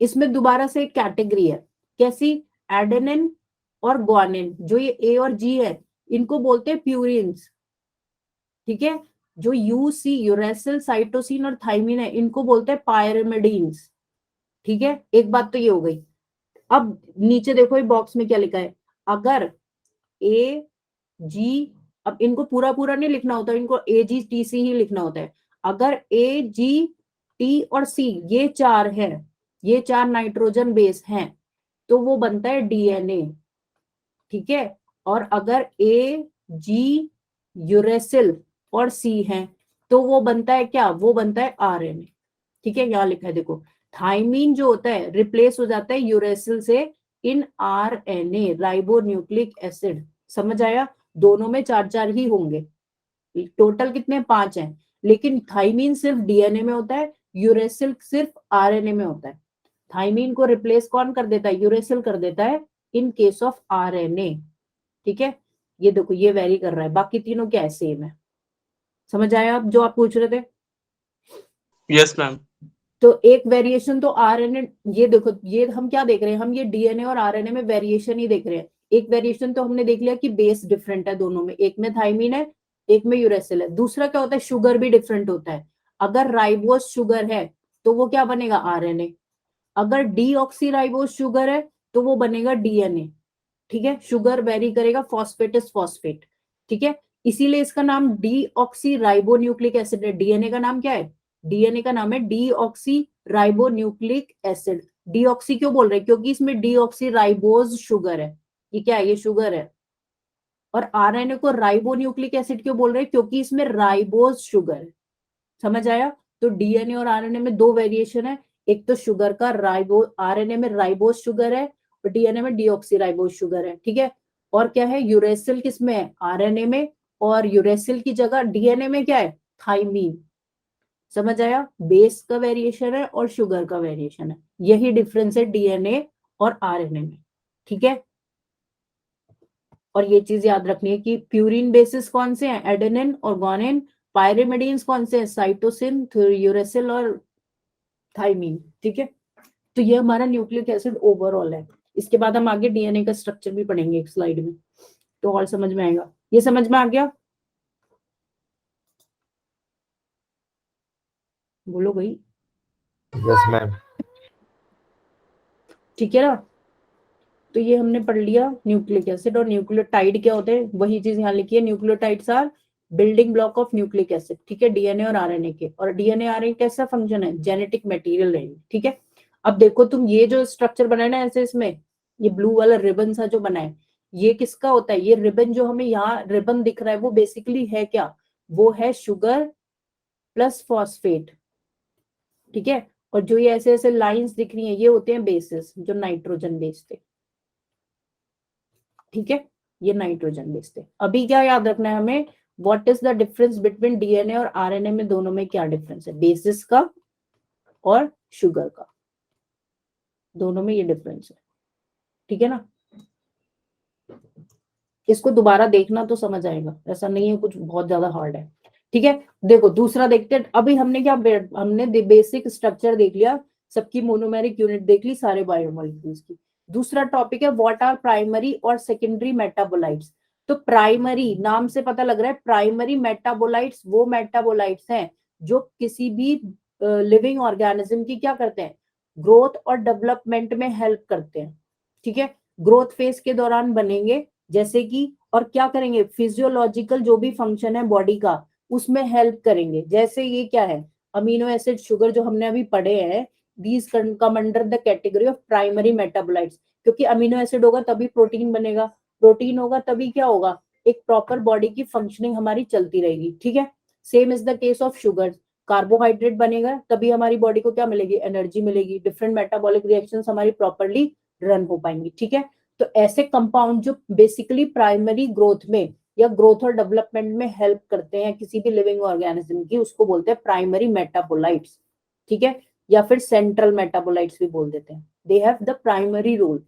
इसमें दोबारा से एक कैटेगरी है, कैसी, एडेनिन और ग्वानिन। जो ये ए और जी है इनको बोलते हैं प्यूरिन्स। ठीक है, जो यूसी यूरेसिल साइटोसिन और थाइमिन है इनको बोलते हैं पायरिमिडीन्स। ठीक है, एक बात तो ये हो गई। अब नीचे देखो ये बॉक्स में क्या लिखा है, अगर ए जी, अब इनको पूरा पूरा नहीं लिखना होता, इनको ए जी टी सी ही लिखना होता है। अगर ए जी टी और सी ये 4 है, ये 4 नाइट्रोजन बेस हैं, तो वो बनता है डीएनए। ठीक है, और अगर ए जी यूरेसिल और सी है तो वो बनता है क्या, वो बनता है आरएनए। ठीक है, यहां लिखा है देखो, थाइमीन जो होता है रिप्लेस हो जाता है यूरेसिल से इन आरएनए, राइबोन्यूक्लिक एसिड। समझ आया, दोनों में 4-4 ही होंगे, टोटल कितने 5 हैं, लेकिन थाइमीन सिर्फ डीएनए में होता है, यूरेसिल सिर्फ आरएनए में होता है। थाइमीन को रिप्लेस कौन कर देता है, यूरेसिल कर देता है इन केस ऑफ आरएनए। ठीक है, ये देखो ये वेरी कर रहा है, बाकी तीनों क्या है, सेम है। समझ आया आप जो आप पूछ रहे थे। Yes ma'am. तो एक वेरिएशन तो आरएनए, ये देखो ये हम क्या देख रहे हैं, हम ये डीएनए और आरएनए में वेरिएशन ही देख रहे हैं। एक वेरिएशन तो हमने देख लिया कि बेस डिफरेंट है दोनों में, एक में थाइमीन है एक में यूरेसिल है। दूसरा क्या होता है, शुगर भी डिफरेंट होता है। अगर राइबोस शुगर है तो वो क्या बनेगा, आरएनए। अगर डीऑक्सीराइबोस शुगर है तो वो बनेगा डीएनए। ठीक है, शुगर वेरी करेगा, फॉस्फेट इज फॉस्फेट। ठीक है, इसीलिए इसका नाम डीऑक्सीराइबोन्यूक्लिक एसिड है। डीएनए का नाम क्या है, डीएनए का नाम है डीऑक्सीराइबोन्यूक्लिक एसिड। डीऑक्सी क्यों बोल रहे हैं, क्योंकि इसमें डीऑक्सीराइबोज शुगर है। ये क्या है, ये शुगर है। और आरएनए को राइबोन्यूक्लिक एसिड क्यों बोल रहे हैं, क्योंकि इसमें राइबोज शुगर है। समझ आया, तो डीएनए और आरएनए में 2 वेरिएशन है, एक तो शुगर का, राइबो आरएनए में राइबोज शुगर है और डीएनए में डीऑक्सीराइबोज शुगर है। ठीक है, और क्या है, यूरेसिल किसमें है, आरएनए में, और यूरेसिल की जगह डीएनए में क्या है, थाइमीन। समझ आया, बेस का वेरिएशन है और शुगर का वेरिएशन है, यही डिफरेंस है डीएनए और आरएनए में। ठीक है, और ये चीज याद रखनी है कि प्यूरिन बेसिस कौन से हैं, एडेनिन और ग्वानिन। पायरिमिडीन्स कौन से हैं, साइटोसिन, यूरेसिल और थाइमीन। ठीक है, तो ये हमारा न्यूक्लिक एसिड ओवरऑल है। इसके बाद हम आगे डीएनए का स्ट्रक्चर भी पढ़ेंगे एक स्लाइड में, तो और समझ में आएगा। ये समझ में आ गया, बोलो भाई। Yes ma'am. ठीक है ना, तो ये हमने पढ़ लिया न्यूक्लिक एसिड। और न्यूक्लियोटाइड क्या होते हैं, वही चीज यहाँ लिखी है, nucleotides are building block of nucleic acid. ठीक है, डीएनए और आरएनए के। और डीएनए आरएनए कैसा फंक्शन है, जेनेटिक मटेरियल है। ठीक है, अब देखो तुम ये जो स्ट्रक्चर बनाया ना ऐसे, इसमें ये ब्लू वाला रिबन सा जो बना है, ये किसका होता है, ये रिबन जो हमें यहाँ रिबन दिख रहा है वो बेसिकली है क्या, वो है शुगर प्लस फॉस्फेट। ठीक है, और जो ये ऐसे ऐसे लाइंस दिख रही हैं ये होते हैं बेसिस, जो नाइट्रोजन बेस थे। ठीक है, ये नाइट्रोजन बेस थे। अभी क्या याद रखना है हमें, what is the difference between DNA और आरएनए में, दोनों में क्या डिफरेंस है, बेसिस का और शुगर का, दोनों में ये डिफरेंस है। ठीक है ना, इसको दोबारा देखना तो समझ आएगा, ऐसा नहीं है कुछ बहुत ज्यादा हार्ड है। ठीक है, देखो दूसरा देखते हैं। अभी हमने क्या, हमने बेसिक स्ट्रक्चर देख लिया, सबकी मोनोमेरिक यूनिट देख ली, सारे बायोमोलिक्यूल्स की। दूसरा टॉपिक है व्हाट आर प्राइमरी और सेकेंडरी मेटाबोलाइट्स। तो प्राइमरी, नाम से पता लग रहा है, प्राइमरी मेटाबोलाइट्स वो मेटाबोलाइट्स हैं जो किसी भी लिविंग ऑर्गेनिज्म की क्या करते हैं, ग्रोथ और डेवलपमेंट में हेल्प करते हैं। ठीक है, ग्रोथ फेज के दौरान बनेंगे, जैसे कि, और क्या करेंगे, फिजियोलॉजिकल जो भी फंक्शन है बॉडी का उसमें हेल्प करेंगे। जैसे ये क्या है, अमीनो एसिड शुगर जो हमने अभी पढ़े हैं, these come under the category of primary metabolites. क्योंकि अमीनो एसिड होगा तभी प्रोटीन बनेगा, प्रोटीन होगा तभी क्या होगा, एक प्रॉपर बॉडी की फंक्शनिंग हमारी चलती रहेगी। ठीक है, same is the case of sugar, carbohydrate बनेगा तभी हमारी बॉडी को क्या मिलेगी, एनर्जी मिलेगी, डिफरेंट मेटाबॉलिक रिएक्शंस हमारी प्रॉपरली रन हो पाएंगी। ठीक है, तो ऐसे कंपाउंड जो बेसिकली प्राइमरी ग्रोथ में या ग्रोथ और डेवलपमेंट में हेल्प करते हैं किसी भी लिविंग ऑर्गेनिज्म की, उसको बोलते हैं प्राइमरी मेटाबोलाइट्स। ठीक है, या फिर सेंट्रल मेटाबोलाइट्स भी बोल देते हैं। They have the primary role.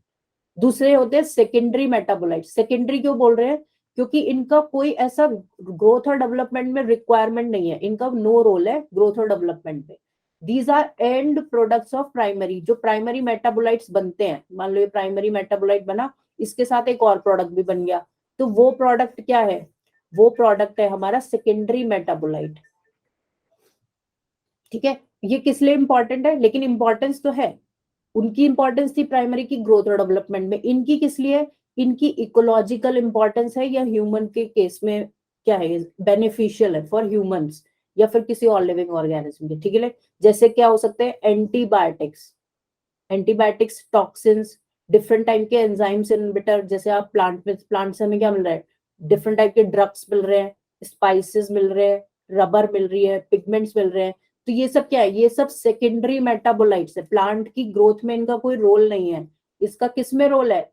दूसरे होते हैं सेकेंडरी मेटाबोलाइट्स। सेकेंडरी क्यों बोल रहे हैं? क्योंकि इनका कोई ऐसा ग्रोथ और डेवलपमेंट में रिक्वायरमेंट नहीं है, इनका नो रोल है ग्रोथ और डेवलपमेंट में। These are end products of primary. जो प्राइमरी मेटाबोलाइट्स बनते हैं, मान लो ये प्राइमरी मेटाबोलाइट बना, इसके साथ एक और प्रोडक्ट भी बन गया, तो वो प्रोडक्ट क्या है? वो प्रोडक्ट है हमारा सेकेंडरी मेटाबोलाइट। ठीक है, ये किस लिए इंपॉर्टेंट है? लेकिन इंपॉर्टेंस तो है, उनकी इंपॉर्टेंस थी प्राइमरी की ग्रोथ और डेवलपमेंट में, इनकी किस लिए? इनकी इकोलॉजिकल इंपॉर्टेंस है, या ह्यूमन के केस में क्या है, बेनिफिशियल है फॉर ह्यूमंस या फिर किसी और लिविंग ऑर्गेनिज्म के। ठीक है, जैसे क्या हो सकते हैं? Antibiotics, antibiotics, toxins, different type के एंजाइम्स इनहिबिटर। जैसे आप प्लांट से हमें क्या मिल रहा है? डिफरेंट टाइप के ड्रग्स मिल रहे हैं, स्पाइसेस मिल रहे हैं, रबर मिल रही है, पिगमेंट्स मिल रहे हैं। तो ये सब क्या है? ये सब सेकेंडरी मेटाबोलाइट्स है। प्लांट की ग्रोथ में इनका कोई रोल नहीं है। इसका किस में रोल है?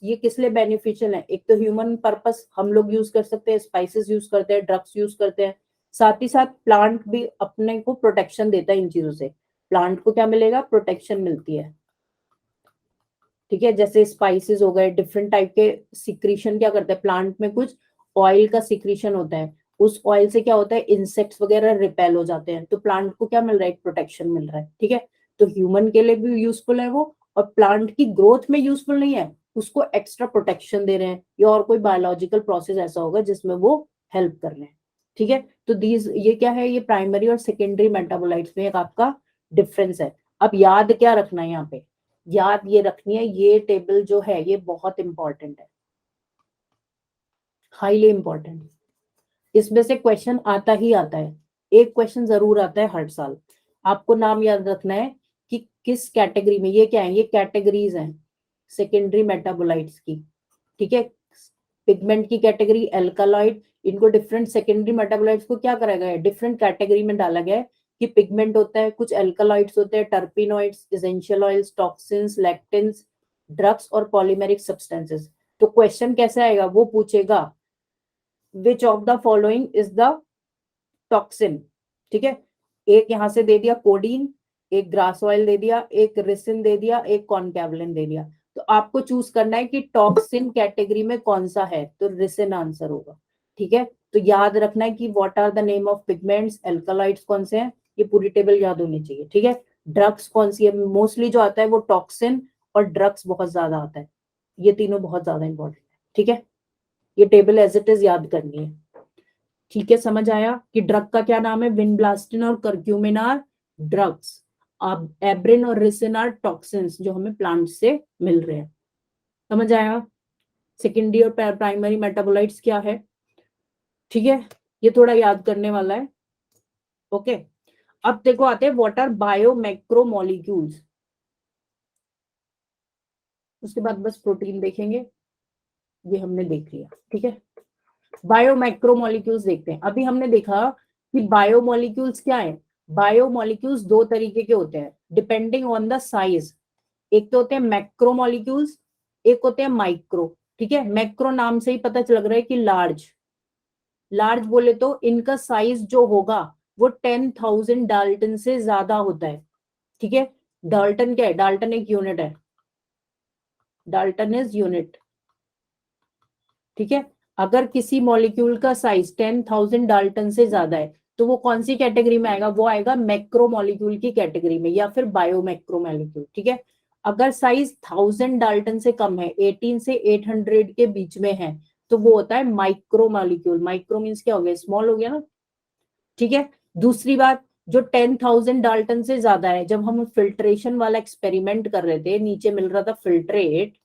ये किस लिए बेनिफिशियल है? एक तो ह्यूमन पर्पस, हम लोग यूज कर सकते हैं, स्पाइसेस यूज करते हैं, ड्रग्स यूज करते हैं। साथ ही साथ प्लांट भी अपने को प्रोटेक्शन देता है इन चीजों से। प्लांट को क्या मिलेगा? प्रोटेक्शन मिलती है। ठीक है, जैसे स्पाइसेस हो गए, डिफरेंट टाइप के सिक्रीशन क्या करते हैं प्लांट में? कुछ ऑयल का सिक्रीशन होता है, उस ऑयल से क्या होता है? इंसेक्ट्स वगैरह रिपेल हो जाते हैं, तो प्लांट को क्या मिल रहा है? एक प्रोटेक्शन मिल रहा है। ठीक है, तो ह्यूमन के लिए भी यूजफुल है वो, और प्लांट की ग्रोथ में यूजफुल नहीं है, उसको एक्स्ट्रा प्रोटेक्शन दे रहे हैं, या और कोई बायोलॉजिकल प्रोसेस ऐसा होगा जिसमें वो हेल्प कर रहे हैं। ठीक है, तो ये क्या है? ये प्राइमरी और सेकेंडरी मेटाबोलाइट्स में एक आपका डिफरेंस है। अब याद क्या रखना है यहाँ पे? याद ये रखनी है, ये टेबल जो है ये बहुत इंपॉर्टेंट है, हाईली इंपॉर्टेंट। इसमें से क्वेश्चन आता ही आता है, एक क्वेश्चन जरूर आता है हर साल। आपको नाम याद रखना है कि किस कैटेगरी में ये क्या है? ये कैटेगरीज हैं सेकेंडरी मेटाबोलाइट्स की। ठीक है, पिगमेंट की कैटेगरी एल्कालॉइड, इनको डिफरेंट सेकेंडरी मेटाबोलाइट्स को क्या करा गया है? डिफरेंट कैटेगरी में डाला गया है कि पिगमेंट होता है, कुछ एल्कालॉइड्स होते हैं, terpenoids, essential oils, toxins, lectins, drugs और पॉलीमेरिक सब्सटेंसेस। तो क्वेश्चन कैसे आएगा? वो पूछेगा which of the following is the toxin. ठीक है, एक यहां से दे दिया कोडीन, एक ग्रास ऑयल दे दिया, एक रिसिन दे दिया, एक कॉनकैवलिन दे दिया। तो आपको चूज करना है कि टॉक्सिन कैटेगरी में कौन सा है, तो रिसिन आंसर होगा। ठीक है, तो याद रखना है कि what are the name of pigments, alkaloids कौन से हैं, ये पूरी टेबल याद होनी चाहिए। ठीक है, ड्रग्स कौन सी है? मोस्टली जो आता है वो टॉक्सिन और ड्रग्स बहुत ज्यादा आता है, ये तीनों बहुत ज्यादा इंपॉर्टेंट है। ठीक है, ये टेबल एज इट इज याद करनी है। ठीक है, समझ आया कि ड्रग का क्या नाम है? विनब्लास्टिन और करक्यूमिन आर ड्रग्स, अब एब्रिन और रिसिन आर टॉक्सिन्स जो हमें प्लांट से मिल रहे हैं। समझ आया? सेकेंडरी और प्राइमरी मेटाबोलाइट्स क्या है? ठीक है, ये थोड़ा याद करने वाला है। ओके, अब देखो आते हैं व्हाट आर बायोमैक्रोमोलिक्यूल्स, उसके बाद बस प्रोटीन देखेंगे, ये हमने देख लिया। ठीक है, बायोमैक्रोमोलिक्यूल्स देखते हैं। अभी हमने देखा कि बायोमोलिक्यूल्स क्या है? बायोमोलिक्यूल्स दो तरीके के होते हैं डिपेंडिंग ऑन द साइज। एक तो होते हैं मैक्रोमोलिक्यूल्स, एक होते हैं माइक्रो। ठीक है, मैक्रो नाम से ही पता लग रहा है कि लार्ज। लार्ज बोले तो इनका साइज जो होगा वो 10,000 डाल्टन से ज्यादा होता है। ठीक है, डाल्टन क्या है? डाल्टन एक यूनिट है, डाल्टन इज यूनिट। ठीक है, अगर किसी मॉलिक्यूल का साइज 10,000 डाल्टन से ज्यादा है तो वो कौन सी कैटेगरी में आएगा? वो आएगा मैक्रो मॉलिक्यूल की कैटेगरी में, या फिर बायोमैक्रो मॉलिक्यूल। ठीक है, अगर साइज 1000 डाल्टन से कम है, 18 से 800 के बीच में है, तो वो होता है माइक्रो मॉलिक्यूल। माइक्रो मीन्स क्या हो गया? स्मॉल हो गया ना। ठीक है, दूसरी बात, जो 10,000 डाल्टन से ज्यादा है, जब हम फिल्ट्रेशन वाला एक्सपेरिमेंट कर रहे थे, नीचे मिल रहा था फिल्ट्रेट,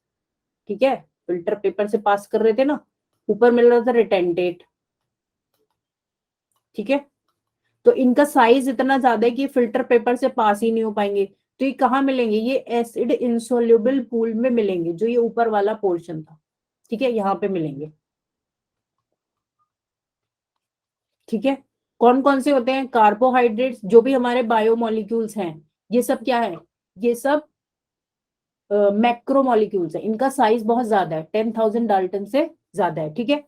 ठीक है, फिल्टर पेपर से पास कर रहे थे ना, ऊपर मिल रहा था रिटेंटेट। ठीक है, तो इनका साइज इतना ज्यादा है कि फिल्टर पेपर से पास ही नहीं हो पाएंगे। तो ये कहाँ मिलेंगे? ये एसिड इंसोल्यूबल पूल में मिलेंगे, जो ये ऊपर वाला पोर्शन था। ठीक है, यहाँ पे मिलेंगे। ठीक है, कौन कौन से होते हैं? कार्बोहाइड्रेट्स, जो भी हमारे बायोमोलिक्यूल्स हैं, ये सब क्या है? ये सब मैक्रोमोलिक्यूल्स है, इनका साइज बहुत ज्यादा है, 10,000 डाल्टन से ज्यादा है। ठीक है,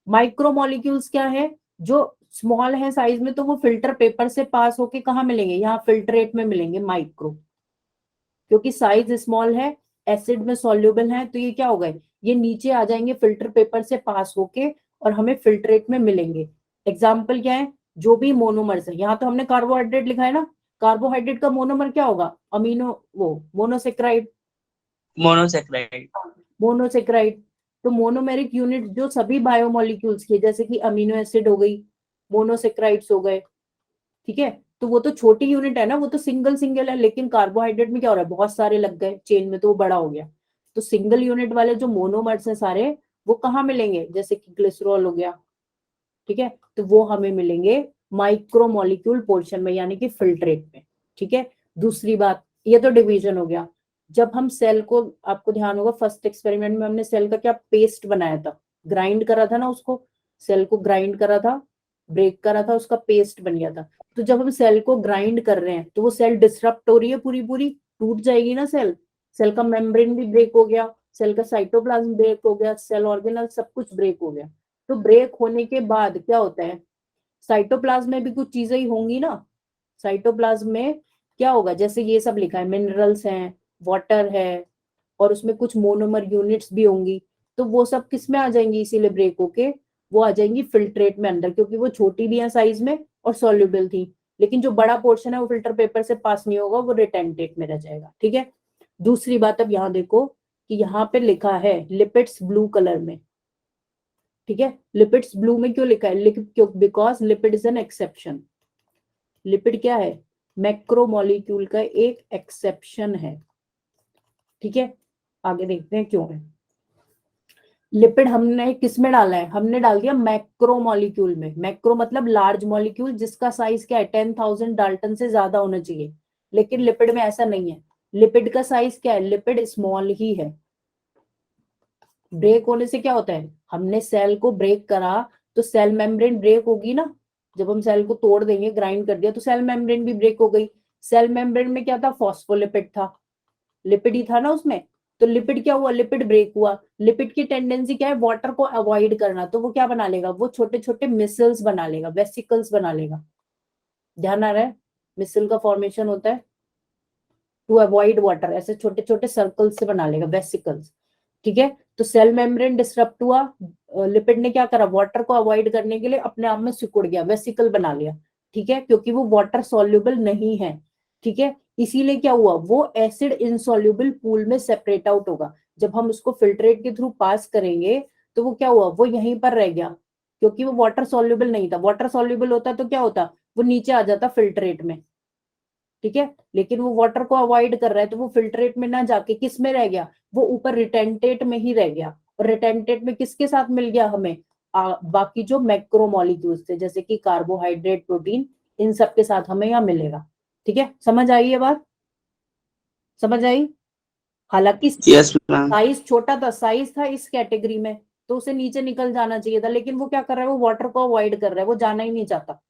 माइक्रोमोलिक्यूल्स क्या है? जो स्मॉल है साइज में तो वो फिल्टर पेपर से पास होके कहाँ मिलेंगे, यहाँ फिल्ट्रेट में मिलेंगे माइक्रो, क्योंकि साइज स्मॉल है, एसिड में सॉल्युबल है, तो ये क्या हो गए, ये नीचे आ जाएंगे फिल्टर पेपर से पास होके और हमें फिल्ट्रेट में मिलेंगे। एग्जाम्पल क्या है, जो भी मोनोमर्स है, यहाँ तो हमने कार्बोहाइड्रेट लिखा है ना, कार्बोहाइड्रेट का मोनोमर क्या होगा, अमीनो वो मोनोसेक्राइड, मोनोसेक्राइड। मोनोसेक्राइड। तो मोनोमेरिक यूनिट जो सभी बायोमोलिक्यूल्स के, जैसे कि अमीनो एसिड हो गई, मोनोसेक्राइड्स हो गए, ठीक है, तो वो तो छोटी यूनिट है ना, वो तो सिंगल सिंगल है, लेकिन कार्बोहाइड्रेट में क्या हो रहा है, बहुत सारे लग गए चेन में तो वो बड़ा हो गया। तो सिंगल यूनिट वाले जो मोनोमर्स हैं सारे, वो कहाँ मिलेंगे, जैसे कि ग्लिसरॉल हो गया, ठीक है, तो वो हमें मिलेंगे माइक्रोमोलिक्यूल पोर्शन में, यानी कि फिल्ट्रेट में, ठीक है। दूसरी बात, ये तो डिवीजन हो गया। जब हम सेल को, आपको ध्यान होगा फर्स्ट एक्सपेरिमेंट में हमने सेल का क्या पेस्ट बनाया था, ग्राइंड करा था ना उसको, सेल को ग्राइंड करा था, ब्रेक करा था, उसका पेस्ट बन गया था। तो जब हम सेल को ग्राइंड कर रहे हैं तो वो सेल डिसरप्ट हो रही है, पूरी पूरी टूट जाएगी ना सेल, सेल का मेम्ब्रेन भी ब्रेक हो गया, सेल का साइटोप्लाज्म ब्रेक हो गया, सेल ऑर्गेनल सब कुछ ब्रेक हो गया। तो ब्रेक होने के बाद क्या होता है, साइटोप्लाज्म में भी कुछ चीजें ही होंगी ना, साइटोप्लाज्म में क्या होगा, जैसे ये सब लिखा है, मिनरल्स हैं, वाटर है, और उसमें कुछ मोनोमर यूनिट्स भी होंगी, तो वो सब किस में आ जाएंगी, इसीलिए ब्रेक होके वो आ जाएंगी फिल्ट्रेट में अंदर, क्योंकि वो छोटी भी है साइज में और सॉल्युबल थी। लेकिन जो बड़ा पोर्शन है वो फिल्टर पेपर से पास नहीं होगा, वो रिटेंटेट में रह जाएगा, ठीक है। दूसरी बात, अब यहाँ देखो कि यहाँ पे लिखा है लिपिड्स ब्लू कलर में, ठीक है, लिपिड्स ब्लू में क्यों लिखा है, क्यों, because lipid is an exception. Lipid क्या है, मैक्रोमोलिक्यूल का एक एक्सेप्शन है, ठीक है। आगे देखते हैं क्यों है। लिपिड हमने किस में डाला है, हमने डाल दिया मैक्रो मॉलिक्यूल में, मैक्रो मतलब लार्ज मॉलिक्यूल जिसका साइज क्या है, 10,000 डाल्टन से ज्यादा होना चाहिए, लेकिन लिपिड में ऐसा नहीं है, लिपिड का साइज क्या है, लिपिड स्मॉल ही है। ब्रेक होने से क्या होता है, हमने सेल को ब्रेक करा तो सेल मेम्ब्रेन ब्रेक होगी ना, जब हम सेल को तोड़ देंगे, ग्राइंड कर दिया तो सेल मेम्ब्रेन भी ब्रेक हो गई। सेल मेम्ब्रेन में क्या था, फॉस्फोलिपिड था, लिपिड ही था ना उसमें, तो लिपिड क्या हुआ, लिपिड ब्रेक हुआ। लिपिड की टेंडेंसी क्या है, वाटर को अवॉइड करना, तो वो क्या बना लेगा, वो छोटे छोटे मिसल्स बना लेगा, वेसिकल्स बना लेगा। ध्यान आ रहा है, मिसल का फॉर्मेशन होता है टू अवॉइड वाटर, ऐसे छोटे छोटे सर्कल से बना लेगा, वेसिकल्स, ठीक है। तो सेल मेम्ब्रेन डिसरप्ट हुआ, लिपिड ने क्या करा, वाटर को अवॉइड करने के लिए अपने आप में सिकुड़ गया, वेसिकल बना लिया, ठीक है, क्योंकि वो वाटर सॉल्युबल नहीं है, ठीक है। इसीलिए क्या हुआ, वो एसिड इनसॉल्युबल पूल में सेपरेट आउट होगा। जब हम उसको फिल्ट्रेट के थ्रू पास करेंगे तो वो क्या हुआ, वो यहीं पर रह गया, क्योंकि वो वाटर सॉल्युबल नहीं था। वाटर सॉल्युबल होता तो क्या होता, वो नीचे आ जाता फिल्ट्रेट में, ठीक है, लेकिन वो वाटर को अवॉइड कर रहा है तो वो फिल्ट्रेट में ना जाके किस में रह गया, वो ऊपर रिटेंटेट में ही रह गया। और रिटेंटेट में किसके साथ मिल गया हमें, बाकी जो मैक्रोमोलिक्यूल्स थे, जैसे कि कार्बोहाइड्रेट, प्रोटीन, इन सब के साथ हमें यहाँ मिलेगा, ठीक है। समझ आई ये बात, समझ आई। हालांकि यस मैम। साइज छोटा था, साइज था इस कैटेगरी में, तो उसे नीचे निकल जाना चाहिए था, लेकिन वो क्या कर रहा है, वो वाटर को अवॉइड कर रहा है, वो जाना ही नहीं चाहता,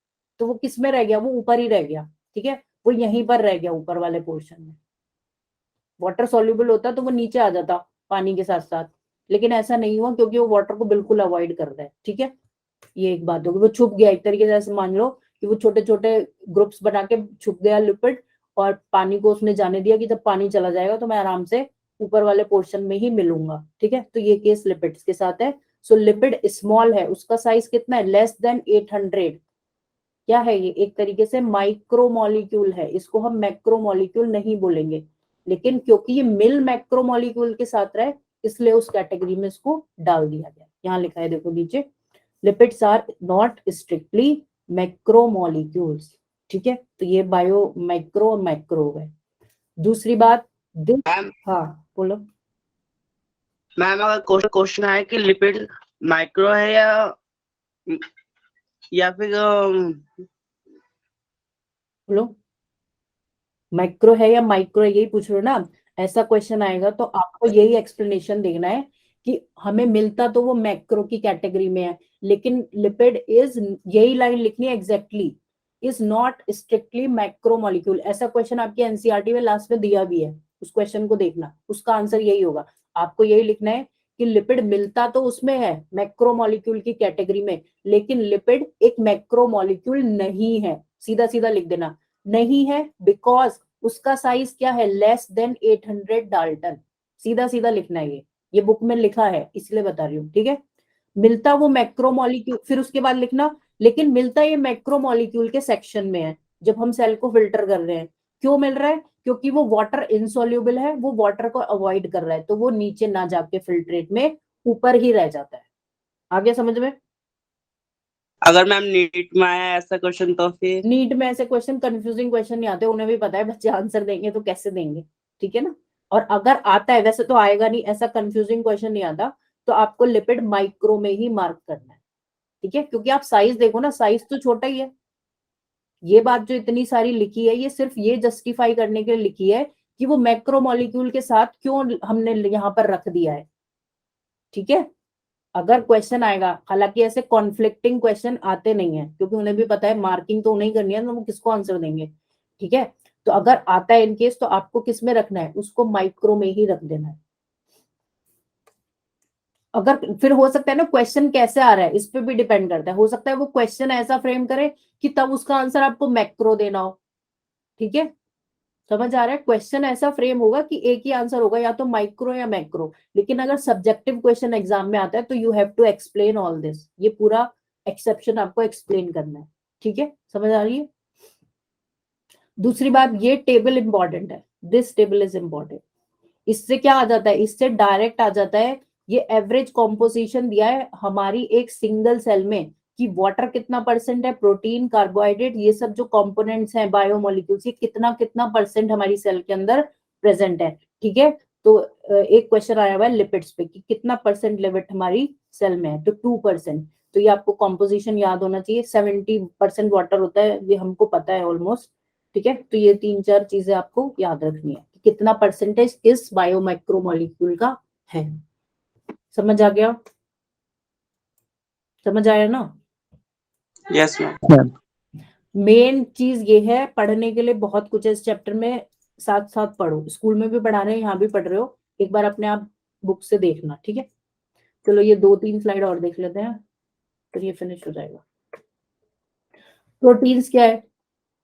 तो वो किस में रह गया, वो ऊपर ही रह गया, ठीक है, वो यहीं पर रह गया ऊपर वाले पोर्शन में। वाटर सॉल्युबल होता तो वो नीचे आ जाता पानी के साथ साथ, लेकिन ऐसा नहीं हुआ क्योंकि वो वाटर को बिल्कुल अवॉइड कर रहा है, ठीक है। ये एक बात होगी, वो छुप गया एक तरीके से, ऐसे मान लो कि वो छोटे छोटे ग्रुप्स बना के छुप गया लिपिड, और पानी को उसने जाने दिया कि जब पानी चला जाएगा तो मैं आराम से ऊपर वाले पोर्शन में ही मिलूंगा, ठीक है। तो ये केस लिपिड्स के साथ है। सो लिपिड स्मॉल है, उसका साइज कितना है, लेस देन 800। क्या है ये, एक तरीके से माइक्रोमोलिक्यूल है, इसको हम मैक्रोमोलिक्यूल नहीं बोलेंगे, लेकिन क्योंकि ये मिल मैक्रोमोलिक्यूल के साथ रहे इसलिए उस कैटेगरी में इसको डाल दिया गया। यहाँ लिखा है देखो नीचे, lipids are not strictly macromolecules, ठीक है। तो ये बायो माइक्रो और मैक्रो हो गए। दूसरी बात, मैम हाँ बोलो। मैम अगर क्वेश्चन है कि लिपिड माइक्रो है या फिर बोलो, माइक्रो है या माइक्रो है, यही पूछ रहे हो ना। ऐसा क्वेश्चन आएगा तो आपको यही एक्सप्लेनेशन देना है कि हमें मिलता तो वो मैक्रो की कैटेगरी में है, लेकिन लिपिड इज, यही लाइन लिखनी है exactly, is not strictly macro molecule. ऐसा क्वेश्चन आपकी एनसीईआरटी में लास्ट में दिया भी है, उस क्वेश्चन को देखना, उसका आंसर यही होगा। आपको यही लिखना है कि लिपिड मिलता तो उसमें है मैक्रोमोलिक्यूल की कैटेगरी में, लेकिन लिपिड एक मैक्रोमोलिक्यूल नहीं है। सीधा सीधा लिख देना, नहीं है, बिकॉज उसका साइज क्या है, लेस देन 800 डाल्टन। सीधा सीधा लिखना है, ये बुक में लिखा है इसलिए बता रही हूँ, ठीक है। मिलता वो मैक्रोमोलिक्यूल, फिर उसके बाद लिखना लेकिन मिलता ये मैक्रोमोलिक्यूल के सेक्शन में है जब हम सेल को फिल्टर कर रहे हैं। क्यों मिल रहा है, क्योंकि वो वाटर इनसोल्यूबल है, वो वाटर को अवॉइड कर रहा है, तो वो नीचे ना जाके फिल्ट्रेट में ऊपर ही रह जाता है। आगे समझ में? अगर मैम नीट में आया ऐसा क्वेश्चन तो फिर नीट में ऐसे क्वेश्चन, कंफ्यूजिंग क्वेश्चन नहीं आते, उन्हें भी पता है बच्चे आंसर देंगे तो कैसे देंगे, ठीक है ना। और अगर आता है, वैसे तो आएगा नहीं, ऐसा कंफ्यूजिंग क्वेश्चन नहीं आता, तो आपको लिपिड माइक्रो में ही मार्क करना है, ठीक है, क्योंकि आप साइज देखो ना, साइज तो छोटा ही है। ये बात जो इतनी सारी लिखी है, ये सिर्फ ये जस्टिफाई करने के लिए लिखी है कि वो मैक्रोमोलिक्यूल के साथ क्यों हमने यहाँ पर रख दिया है, ठीक है। अगर क्वेश्चन आएगा, हालांकि ऐसे कॉन्फ्लिक्टिंग क्वेश्चन आते नहीं है, क्योंकि उन्हें भी पता है मार्किंग तो उन्हें करनी है, तो वो किसको आंसर देंगे, ठीक है। तो अगर आता है इनकेस, तो आपको किस में रखना है, उसको माइक्रो में ही रख देना है। अगर फिर हो सकता है ना, क्वेश्चन कैसे आ रहा है इस पे भी डिपेंड करता है, हो सकता है वो क्वेश्चन ऐसा फ्रेम करे कि तब उसका आंसर आपको मैक्रो देना हो, ठीक है। समझ आ रहा है, क्वेश्चन ऐसा फ्रेम होगा कि एक ही आंसर होगा, या तो माइक्रो या मैक्रो। लेकिन अगर सब्जेक्टिव क्वेश्चन एग्जाम में आता है तो you have to explain all this, ये पूरा एक्सेप्शन आपको एक्सप्लेन करना है, ठीक है। समझ आ रही है? दूसरी बात, ये टेबल इंपॉर्टेंट है, दिस टेबल इज इंपॉर्टेंट। इससे क्या आ जाता है, इससे डायरेक्ट आ जाता है, ये एवरेज कॉम्पोजिशन दिया है हमारी एक सिंगल सेल में कि वाटर कितना परसेंट है, प्रोटीन, कार्बोहाइड्रेट, ये सब जो कंपोनेंट्स हैं बायोमोलिक्यूल्स, ये कितना कितना परसेंट हमारी सेल के अंदर प्रेजेंट है, ठीक है। तो एक क्वेश्चन आया हुआ है लिपिड्स पे कि कितना परसेंट लिपिड हमारी सेल में है, तो 2%। तो ये आपको कॉम्पोजिशन याद होना चाहिए, 70% वाटर होता है, ये हमको पता है ऑलमोस्ट, ठीक है। तो ये 3-4 चीजें आपको याद रखनी है कि कितना परसेंटेज इस बायोमाइक्रोमोलिक्यूल का है। समझ आ गया? समझ आया ना? Yes ma'am. मेन चीज ये है, पढ़ने के लिए बहुत कुछ है इस चैप्टर में, साथ साथ पढ़ो, स्कूल में भी पढ़ा रहे हैं, यहाँ भी पढ़ रहे हो, एक बार अपने आप बुक से देखना, ठीक है। चलो ये 2-3 स्लाइड और देख लेते हैं, फिर ये फिनिश हो जाएगा। प्रोटीन्स क्या है,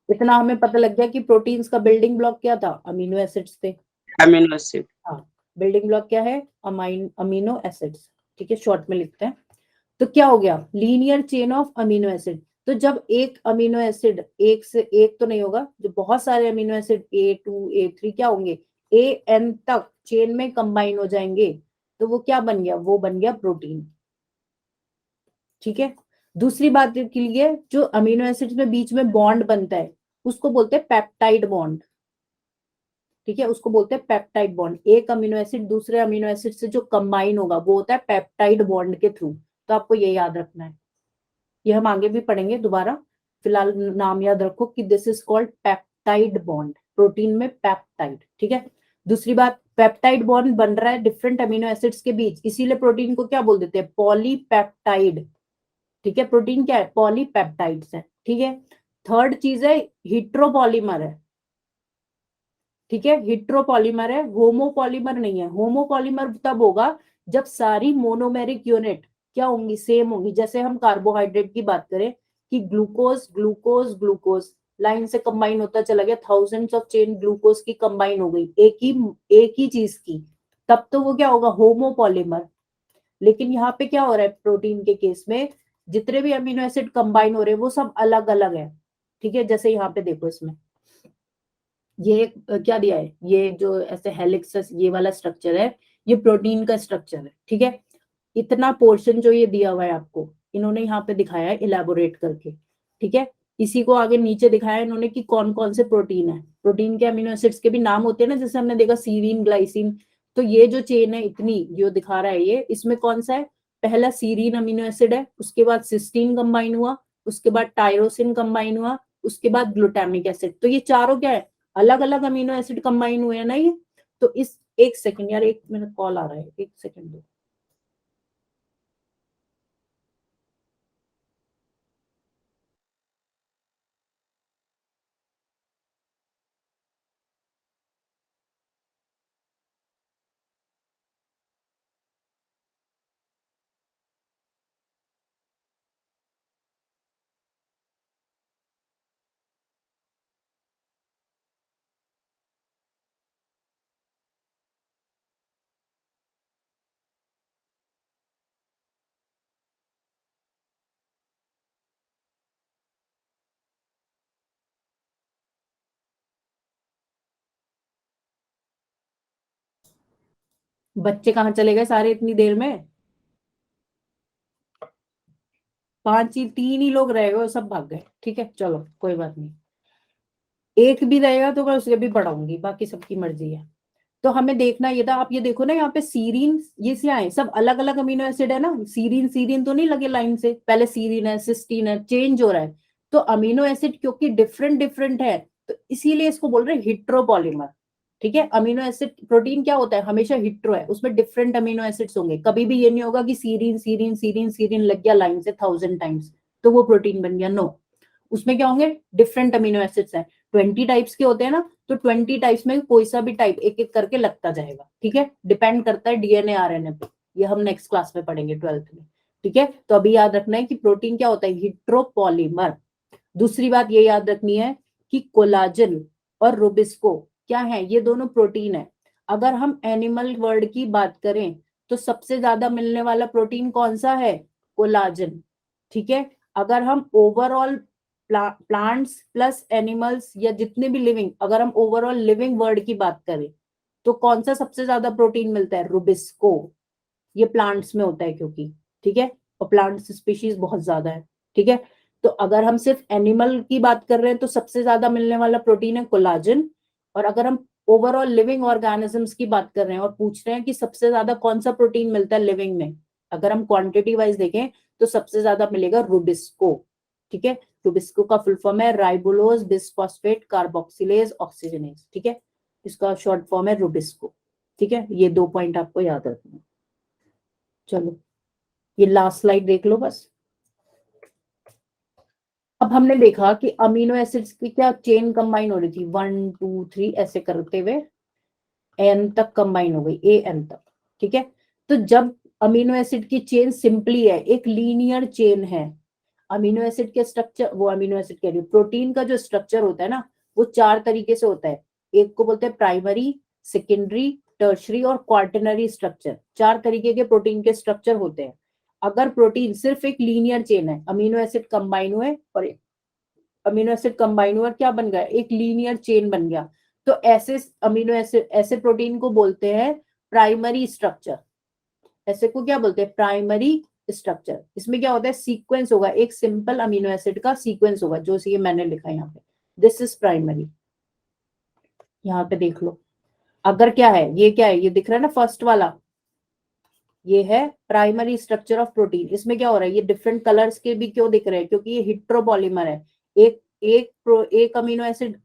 इतना हमें पता लग गया कि प्रोटीन्स का बिल्डिंग ब्लॉक क्या था, अमीनो एसिड्स थे। Amino acid. हाँ, बिल्डिंग ब्लॉक क्या है, अमीनो एसिड्स, ठीक है, शॉर्ट में लिखते हैं। तो क्या हो गया, linear chain of amino acid. तो जब एक अमीनो एसिड, एक से एक तो नहीं होगा, जो बहुत सारे अमीनो एसिड A2 A3 क्या होंगे, AN तक चेन में कंबाइन हो जाएंगे, तो वो क्या बन गया, वो बन गया प्रोटीन, ठीक है। दूसरी बात के लिए, जो अमीनो एसिड्स में बीच में बॉन्ड बनता है उसको बोलते हैं पेप्टाइड बॉन्ड, ठीक है, उसको बोलते हैं पेप्टाइड बॉन्ड। एक अमीनो एसिड दूसरे अमीनो एसिड से जो कंबाइन होगा वो होता है पेप्टाइड बॉन्ड के थ्रू। तो आपको ये याद रखना है, ये हम आगे भी पढ़ेंगे दोबारा, फिलहाल नाम याद रखो कि this is called peptide bond, protein में पेप्टाइड, ठीक है। दूसरी बात, पेप्टाइड बॉन्ड बन रहा है डिफरेंट अमीनो एसिड्स के बीच, इसीलिए प्रोटीन को क्या बोल देते हैं, पॉलीपेप्टाइड, ठीक है। प्रोटीन क्या है, पॉलीपेप्टाइड्स है, ठीक है। थर्ड चीज है हिट्रोपॉलीमर है, ठीक है, हिट्रोपॉलीमर है, होमोपॉलीमर नहीं है। होमोपॉलीमर तब होगा जब सारी मोनोमेरिक यूनिट क्या होंगी, सेम होंगी। जैसे हम कार्बोहाइड्रेट की बात करें कि ग्लूकोज ग्लूकोज ग्लूकोज लाइन से कंबाइन होता चला गया, थाउजेंड्स ऑफ चेन ग्लूकोज की कंबाइन हो गई एक ही चीज की, तब तो वो क्या होगा, होमोपॉलीमर। लेकिन यहाँ पे क्या हो रहा है, प्रोटीन के केस में जितने भी अमीनो एसिड कंबाइन हो रहे हैं वो सब अलग अलग है, ठीक है। जैसे यहाँ पे देखो, इसमें ये क्या दिया है, ये जो ऐसे हेलिक्स ये वाला स्ट्रक्चर है, ये प्रोटीन का स्ट्रक्चर है, ठीक है। इतना पोर्शन जो ये दिया हुआ है आपको, इन्होंने यहाँ पे दिखाया है इलेबोरेट करके, ठीक है। इसी को आगे नीचे दिखाया इन्होंने कि कौन कौन से प्रोटीन है, प्रोटीन के अमीनो एसिड्स के भी नाम होते हैं ना, जैसे हमने देखा सीरीन, ग्लाइसिन। तो ये जो चेन है इतनी जो दिखा रहा है ये, इसमें कौन सा है, पहला सीरीन अमीनो एसिड है, उसके बाद सिस्टीन कंबाइन हुआ, उसके बाद टायरोसिन कंबाइन हुआ, उसके बाद ग्लूटामिक एसिड। तो ये चारों क्या है, अलग अलग अमीनो एसिड कंबाइन हुए हैं ना ये। तो इस, एक सेकंड यार, एक मिनट कॉल आ रहा है, एक सेकंड दो। बच्चे कहाँ चले गए सारे इतनी देर में? 3 ही लोग रह गए, सब भाग गए। ठीक है, चलो कोई बात नहीं, एक भी रहेगा तो मैं उसे भी पढ़ाऊंगी, बाकी सबकी मर्जी है। तो हमें देखना ये था, आप ये देखो ना यहाँ पे सीरीन, ये से आए सब अलग अलग अमीनो एसिड है ना, सीरीन सीरीन तो नहीं लगे लाइन से, पहले सीरीन है, सिस्टीन है, चेंज हो रहा है। तो अमीनो एसिड क्योंकि डिफरेंट डिफरेंट है, तो इसीलिए इसको बोल रहे हैं हिट्रोपॉलीमर। ठीक है, अमीनो एसिड, प्रोटीन क्या होता है, हमेशा हिट्रो है, उसमें डिफरेंट अमीनो एसिड्स होंगे। कभी भी ये नहीं होगा कि सीरीन सीरीन सीरीन सीरीन लग गया लाइन से 1000 टाइम्स तो वो प्रोटीन बन गया, नो। उसमें क्या होंगे, डिफरेंट अमीनो एसिड्स हैं। 20 टाइप्स के होते हैं ना, तो 20 टाइप्स में कोई सा भी टाइप एक एक करके लगता जाएगा। ठीक है, डिपेंड करता है डीएनए आरएनए पे, ये हम नेक्स्ट क्लास में पढ़ेंगे 12th में। ठीक है, तो अभी याद रखना है कि प्रोटीन क्या होता है, हिट्रोपॉलीमर। दूसरी बात ये याद रखनी है कि कोलाजन और रूबिस्को क्या है, ये दोनों प्रोटीन है। अगर हम एनिमल वर्ल्ड की बात करें तो सबसे ज्यादा मिलने वाला प्रोटीन कौन सा है, कोलाजन। ठीक है, अगर हम ओवरऑल प्लांट्स प्लस एनिमल्स या जितने भी लिविंग, अगर हम ओवरऑल लिविंग वर्ल्ड की बात करें तो कौन सा सबसे ज्यादा प्रोटीन मिलता है, रूबिस्को। ये प्लांट्स में होता है क्योंकि, ठीक है, और प्लांट्स स्पीशीज बहुत ज्यादा है। ठीक है, तो अगर हम सिर्फ एनिमल की बात कर रहे हैं तो सबसे ज्यादा मिलने वाला प्रोटीन है कोलाजन। और अगर हम ओवरऑल लिविंग ऑर्गेनिजम्स की बात कर रहे हैं और पूछ रहे हैं कि सबसे ज्यादा कौन सा प्रोटीन मिलता है लिविंग में, अगर हम क्वांटिटी वाइज देखें तो सबसे ज्यादा मिलेगा रूबिस्को। ठीक है, रूबिस्को का फुल फॉर्म है राइबोलोज बिस्फॉस्फेट कार्बोक्सिलेज ऑक्सीजनेज। ठीक है, इसका शॉर्ट फॉर्म है रूबिस्को। ठीक है, ये 2 पॉइंट आपको याद रखना। चलो ये लास्ट स्लाइड देख लो बस। अब हमने देखा कि अमीनो एसिड्स की क्या चेन कंबाइन हो रही थी, 1 2 3 ऐसे करते हुए एन तक कंबाइन हो गई, ए एन तक। ठीक है, तो जब अमीनो एसिड की चेन सिंपली है, एक लीनियर चेन है, अमीनो एसिड के स्ट्रक्चर, वो अमीनो एसिड कह रही हूँ, प्रोटीन का जो स्ट्रक्चर होता है ना, वो 4 तरीके से होता है। एक को बोलते हैं प्राइमरी, सेकेंडरी, टर्शरी और क्वार्टनरी स्ट्रक्चर। 4 तरीके के प्रोटीन के स्ट्रक्चर होते हैं। अगर प्रोटीन सिर्फ एक लीनियर चेन है, अमीनो एसिड कंबाइन हुए और अमीनो एसिड कंबाइन हुआ, क्या बन गया, एक लीनियर चेन बन गया, तो ऐसे अमीनो एसिड, ऐसे प्रोटीन को बोलते हैं प्राइमरी स्ट्रक्चर। ऐसे को क्या बोलते हैं, प्राइमरी स्ट्रक्चर। इसमें क्या होता है, सीक्वेंस होगा, एक सिंपल अमीनो एसिड का सीक्वेंस होगा, जो ये मैंने लिखा है यहाँ पे, दिस इज प्राइमरी। यहाँ पे देख लो, अगर क्या है, ये क्या है, ये दिख रहा है ना फर्स्ट वाला, ये है प्राइमरी स्ट्रक्चर ऑफ प्रोटीन। इसमें क्या हो रहा है, ये डिफरेंट कलर्स के भी क्यों दिख रहे हैं, क्योंकि ये हिट्रोपॉलीमर है। एक अमीनो एसिड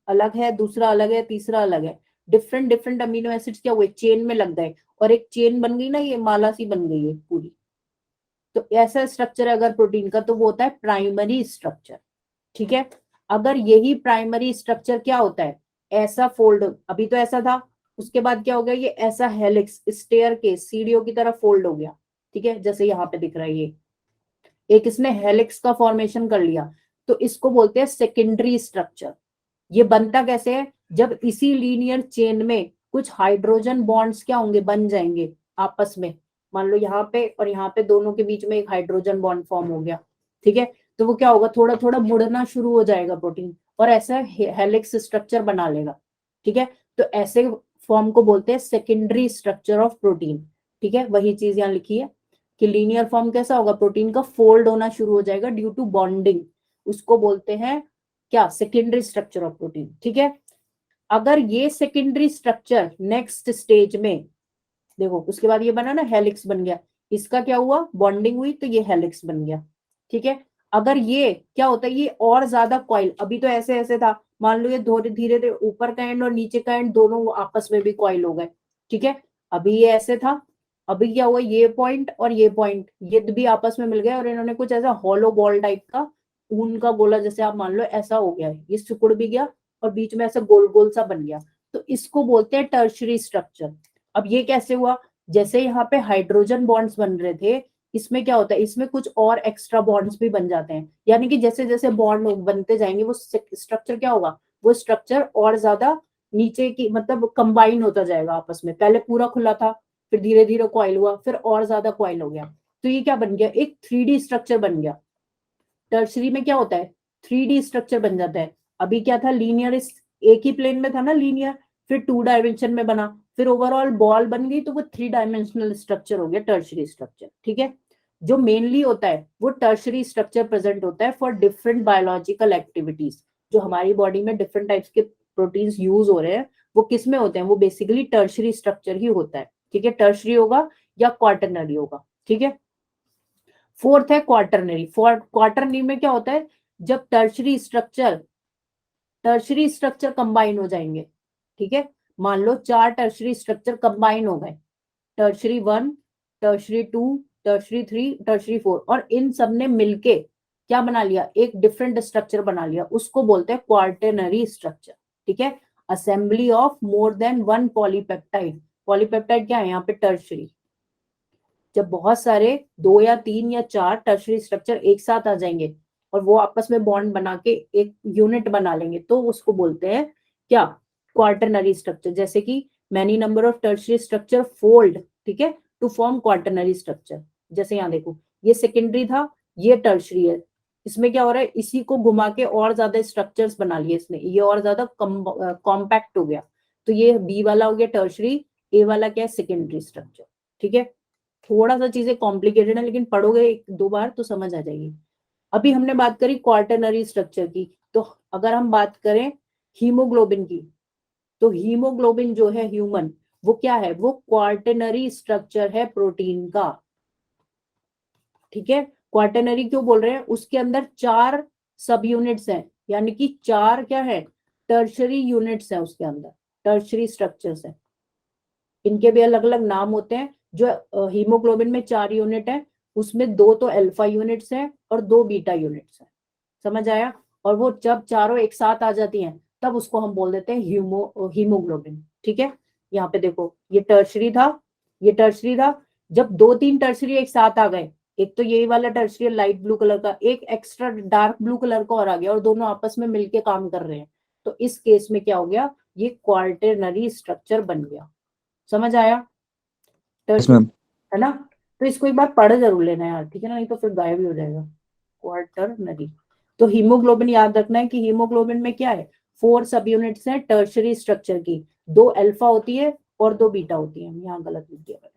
अलग है, दूसरा अलग है, तीसरा अलग है, डिफरेंट डिफरेंट अमीनो एसिड्स क्या हुए, चेन में लग गए और एक चेन बन गई ना, ये माला सी बन गई है पूरी। तो ऐसा स्ट्रक्चर है अगर प्रोटीन का, तो वो होता है प्राइमरी स्ट्रक्चर। ठीक है, अगर यही प्राइमरी स्ट्रक्चर क्या होता है, ऐसा फोल्ड, अभी तो ऐसा था, उसके बाद क्या हो गया, ये ऐसा हेलिक्स स्टेयर के सीढ़ियों की तरह फोल्ड हो गया। ठीक है, जैसे यहाँ पे दिख रहा है, ये एक इसने हेलिक्स का फॉर्मेशन कर लिया, तो इसको बोलते हैं सेकेंडरी स्ट्रक्चर। ये बनता कैसे है, जब इसी लीनियर चेन में कुछ हाइड्रोजन बॉन्ड्स क्या होंगे, बन जाएंगे आपस में। मान लो यहाँ पे और यहाँ पे दोनों के बीच में एक हाइड्रोजन बॉन्ड फॉर्म हो गया। ठीक है, तो वो क्या होगा, थोड़ा थोड़ा मुड़ना शुरू हो जाएगा प्रोटीन और ऐसा हेलिक्स स्ट्रक्चर बना लेगा। ठीक है, तो ऐसे फॉर्म को बोलते हैं सेकेंडरी स्ट्रक्चर ऑफ प्रोटीन। ठीक है, वही चीज यहाँ लिखी है कि लीनियर फॉर्म कैसा होगा, प्रोटीन का फोल्ड होना शुरू हो जाएगा ड्यू टू बॉन्डिंग, उसको बोलते हैं क्या, सेकेंडरी स्ट्रक्चर ऑफ प्रोटीन। ठीक है, अगर ये सेकेंडरी स्ट्रक्चर नेक्स्ट स्टेज में, देखो उसके बाद ये बना ना, हेलिक्स बन गया, इसका क्या हुआ, बॉन्डिंग हुई तो ये हेलिक्स बन गया। ठीक है, अगर ये क्या होता है, ये और ज्यादा कॉइल, अभी तो ऐसे ऐसे था, मान लो ये धीरे धीरे ऊपर का एंड और नीचे का एंड दोनों आपस में भी कॉइल हो गए। ठीक है, अभी ये ऐसे था, अभी क्या हुआ, ये पॉइंट और ये पॉइंट ये भी आपस में मिल गए और इन्होंने कुछ ऐसा हॉलो बॉल टाइप का, ऊन का गोला जैसे आप मान लो, ऐसा हो गया है, ये सिकुड़ भी गया और बीच में ऐसा गोल गोल सा बन गया, तो इसको बोलते हैं टर्शरी स्ट्रक्चर। अब ये कैसे हुआ, जैसे यहाँ पे हाइड्रोजन बॉन्ड्स बन रहे थे, इसमें क्या होता है, इसमें कुछ और एक्स्ट्रा बॉन्ड्स भी बन जाते हैं, यानी कि जैसे जैसे बॉन्ड बनते जाएंगे वो स्ट्रक्चर क्या होगा, वो स्ट्रक्चर और ज्यादा नीचे की मतलब कंबाइन होता जाएगा आपस में। पहले पूरा खुला था, फिर धीरे धीरे कॉइल हुआ, फिर और ज्यादा कॉइल हो गया, तो ये क्या बन गया, एक 3D स्ट्रक्चर बन गया। टर्शरी में क्या होता है, 3D स्ट्रक्चर बन जाता है। अभी क्या था, लीनियर, एक ही प्लेन में था ना लीनियर, फिर 2 डायमेंशन में बना, फिर ओवरऑल बॉल बन गई, तो वो 3 डायमेंशनल स्ट्रक्चर हो गया टर्शरी स्ट्रक्चर। ठीक है, जो मेनली होता है वो टर्शरी स्ट्रक्चर प्रेजेंट होता है फॉर डिफरेंट बायोलॉजिकल एक्टिविटीज। जो हमारी बॉडी में डिफरेंट टाइप्स के प्रोटीन्स यूज हो रहे हैं वो किस में होते हैं, वो बेसिकली टर्शरी स्ट्रक्चर ही होता है। ठीक है, टर्शरी होगा या क्वार्टरनरी होगा। ठीक है, फोर्थ है क्वार्टरनरी। क्वार्टरनरी में क्या होता है, जब टर्शरी स्ट्रक्चर कंबाइन हो जाएंगे। ठीक है, मान लो 4 टर्शरी स्ट्रक्चर कंबाइन हो गए, टर्शरी 1, टर्शरी 2, टर्शरी 3, टर्शरी 4, और इन सब ने मिलके क्या बना लिया, एक डिफरेंट स्ट्रक्चर बना लिया, उसको बोलते हैं क्वार्टरनरी स्ट्रक्चर। ठीक है, assembly of more than 1 polypeptide. Polypeptide क्या है यहाँ पे, टर्शरी। जब बहुत सारे 2 या 3 या 4 टर्शरी स्ट्रक्चर एक साथ आ जाएंगे और वो आपस में बॉन्ड बना के एक यूनिट बना लेंगे, तो उसको बोलते हैं क्या, क्वार्टरनरी स्ट्रक्चर। जैसे कि many number of tertiary structure fold, ठीक है, टू फॉर्म क्वार्टरनरी स्ट्रक्चर। जैसे यहाँ देखो, ये सेकेंडरी था, ये टर्शरी है, इसमें क्या हो रहा है, इसी को घुमा के और ज्यादा स्ट्रक्चर्स बना लिए इसने, ये और ज्यादा कॉम्पैक्ट हो गया, तो ये बी वाला हो गया टर्शरी, ए वाला क्या है, सेकेंडरी स्ट्रक्चर। ठीक है, थोड़ा सा चीजें कॉम्प्लिकेटेड है, लेकिन पढ़ोगे 1-2 बार तो समझ आ जाएगी। अभी हमने बात करी क्वार्टरनरी स्ट्रक्चर की, तो अगर हम बात करें हीमोग्लोबिन की, तो हीमोग्लोबिन जो है ह्यूमन, वो क्या है, वो क्वार्टरनरी स्ट्रक्चर है प्रोटीन का। ठीक है, क्वार्टरनरी क्यों बोल रहे हैं, उसके अंदर 4 सब यूनिट्स हैं, यानी कि 4 क्या है, टर्शरी यूनिट्स हैं उसके अंदर, टर्शरी स्ट्रक्चर्स हैं। इनके भी अलग अलग नाम होते हैं। जो हीमोग्लोबिन में 4 यूनिट है, उसमें 2 तो अल्फा यूनिट्स हैं और 2 बीटा यूनिट्स हैं। समझ आया, और वो जब चारों एक साथ आ जाती हैं तब उसको हम बोल देते हैं हीमोग्लोबिन। ठीक है, यहाँ पे देखो, ये टर्शरी था, ये टर्शरी था, जब 2-3 टर्शरी एक साथ आ गए, एक तो यही वाला टर्शरी लाइट ब्लू कलर का, एक एक्स्ट्रा डार्क ब्लू कलर का और आ गया, और दोनों आपस में मिलके काम कर रहे हैं, तो इस केस में क्या हो गया, ये क्वार्टरनरी स्ट्रक्चर बन गया। समझ आया, मैम। है ना। तो इसको एक बार पढ़ जरूर लेना यार, ठीक है ना, नहीं तो फिर गायब ही हो जाएगा। क्वार्टरनरी, तो हीमोग्लोबिन याद रखना है कि हीमोग्लोबिन में क्या है, 4 सब यूनिट्स हैं टर्शरी स्ट्रक्चर की, 2 अल्फा होती है और 2 बीटा होती है। यहाँ गलत लिख दिया मैंने,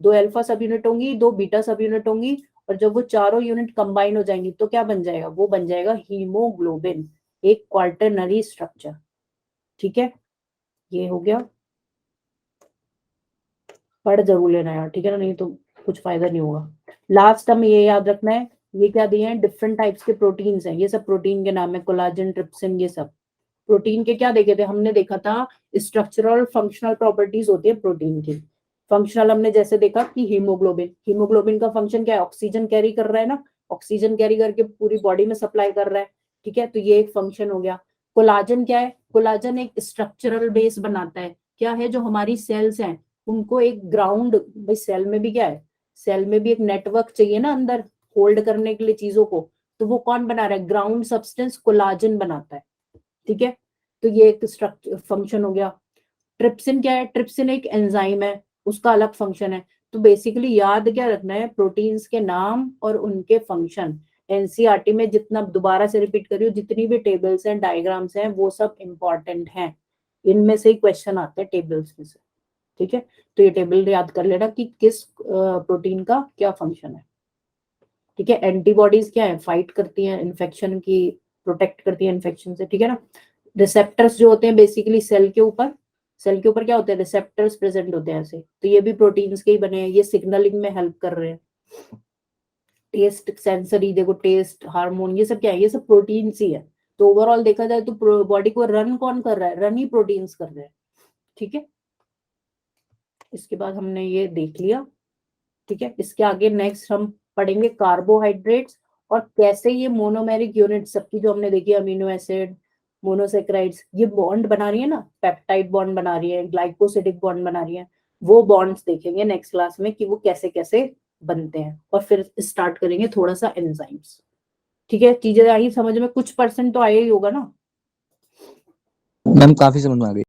2 अल्फा सब यूनिट होंगी, 2 बीटा सब यूनिट होंगी, और जब वो चारों यूनिट कंबाइन हो जाएंगी तो क्या बन जाएगा, वो बन जाएगा हीमोग्लोबिन, एक क्वार्टरनरी स्ट्रक्चर। ठीक है, ये हो गया, पढ़ जरूर लेना यार, ठीक है ना, नहीं तो कुछ फायदा नहीं होगा। लास्ट हमें ये याद रखना है, ये क्या दिए हैं, डिफरेंट टाइप्स के प्रोटीन्स हैं, ये सब प्रोटीन के नाम है, कोलाजन, ट्रिप्सिन, ये सब प्रोटीन के क्या देखे थे हमने, देखा था स्ट्रक्चरल फंक्शनल प्रॉपर्टीज होती है प्रोटीन की। फंक्शनल हमने जैसे देखा कि हीमोग्लोबिन का फंक्शन क्या है, ऑक्सीजन कैरी कर रहा है ना, ऑक्सीजन कैरी करके पूरी बॉडी में सप्लाई कर रहा है। ठीक है, तो ये एक फंक्शन हो गया। कोलाजन क्या है, कोलाजन एक स्ट्रक्चरल बेस बनाता है, क्या है, जो हमारी सेल्स हैं उनको एक ग्राउंड, भाई सेल में भी क्या है, सेल में भी एक नेटवर्क चाहिए ना अंदर होल्ड करने के लिए चीजों को, तो वो कौन बना रहा है, ग्राउंड सब्सटेंस कोलाजन बनाता है। ठीक है, तो ये एक स्ट्रक्चर फंक्शन हो गया। ट्रिप्सिन क्या है, ट्रिप्सिन एक एंजाइम है, उसका अलग फंक्शन है। तो बेसिकली याद क्या रखना है, प्रोटीन्स के नाम और उनके फंक्शन। एनसीईआरटी में जितना दोबारा से रिपीट करियो, जितनी भी टेबल्स हैं, डायग्राम्स हैं, वो सब इंपॉर्टेंट हैं, इनमें से ही क्वेश्चन आते हैं टेबल्स में से। ठीक है, तो ये टेबल याद कर लेना कि किस प्रोटीन का क्या फंक्शन है। ठीक है, एंटीबॉडीज क्या है, फाइट करती हैं इन्फेक्शन की, प्रोटेक्ट करती है इन्फेक्शन से। ठीक है ना, रिसेप्टर्स जो होते हैं बेसिकली सेल के ऊपर क्या होते हैं, रिसेप्टर्स प्रेजेंट होते हैं ऐसे, तो ये भी प्रोटीन्स के ही बने हैं, ये सिग्नलिंग में हेल्प कर रहे हैं। टेस्ट सेंसरी देखो, टेस्ट हार्मोन, ये सब क्या है, ये सब प्रोटीन्स ही है। तो ओवरऑल देखा जाए तो बॉडी को रन कौन कर रहा है, रन ही प्रोटीन्स कर रहे हैं। ठीक है, इसके बाद हमने ये देख लिया। ठीक है, इसके आगे नेक्स्ट हम पढ़ेंगे कार्बोहाइड्रेट्स और कैसे ये मोनोमेरिक यूनिट सबकी जो हमने देखी, अमीनो एसिड, मोनोसेक्राइड्स, ये बॉन्ड बना रही है ना, पेप्टाइड बॉन्ड बना रही है, ग्लाइकोसिडिक बॉन्ड बना रही है, वो बॉन्ड्स देखेंगे नेक्स्ट क्लास में कि वो कैसे कैसे बनते हैं, और फिर स्टार्ट करेंगे थोड़ा सा एंजाइम्स। ठीक है, चीजें आई समझ में, कुछ % तो आया ही होगा ना मैम, काफी समझ में आ गई।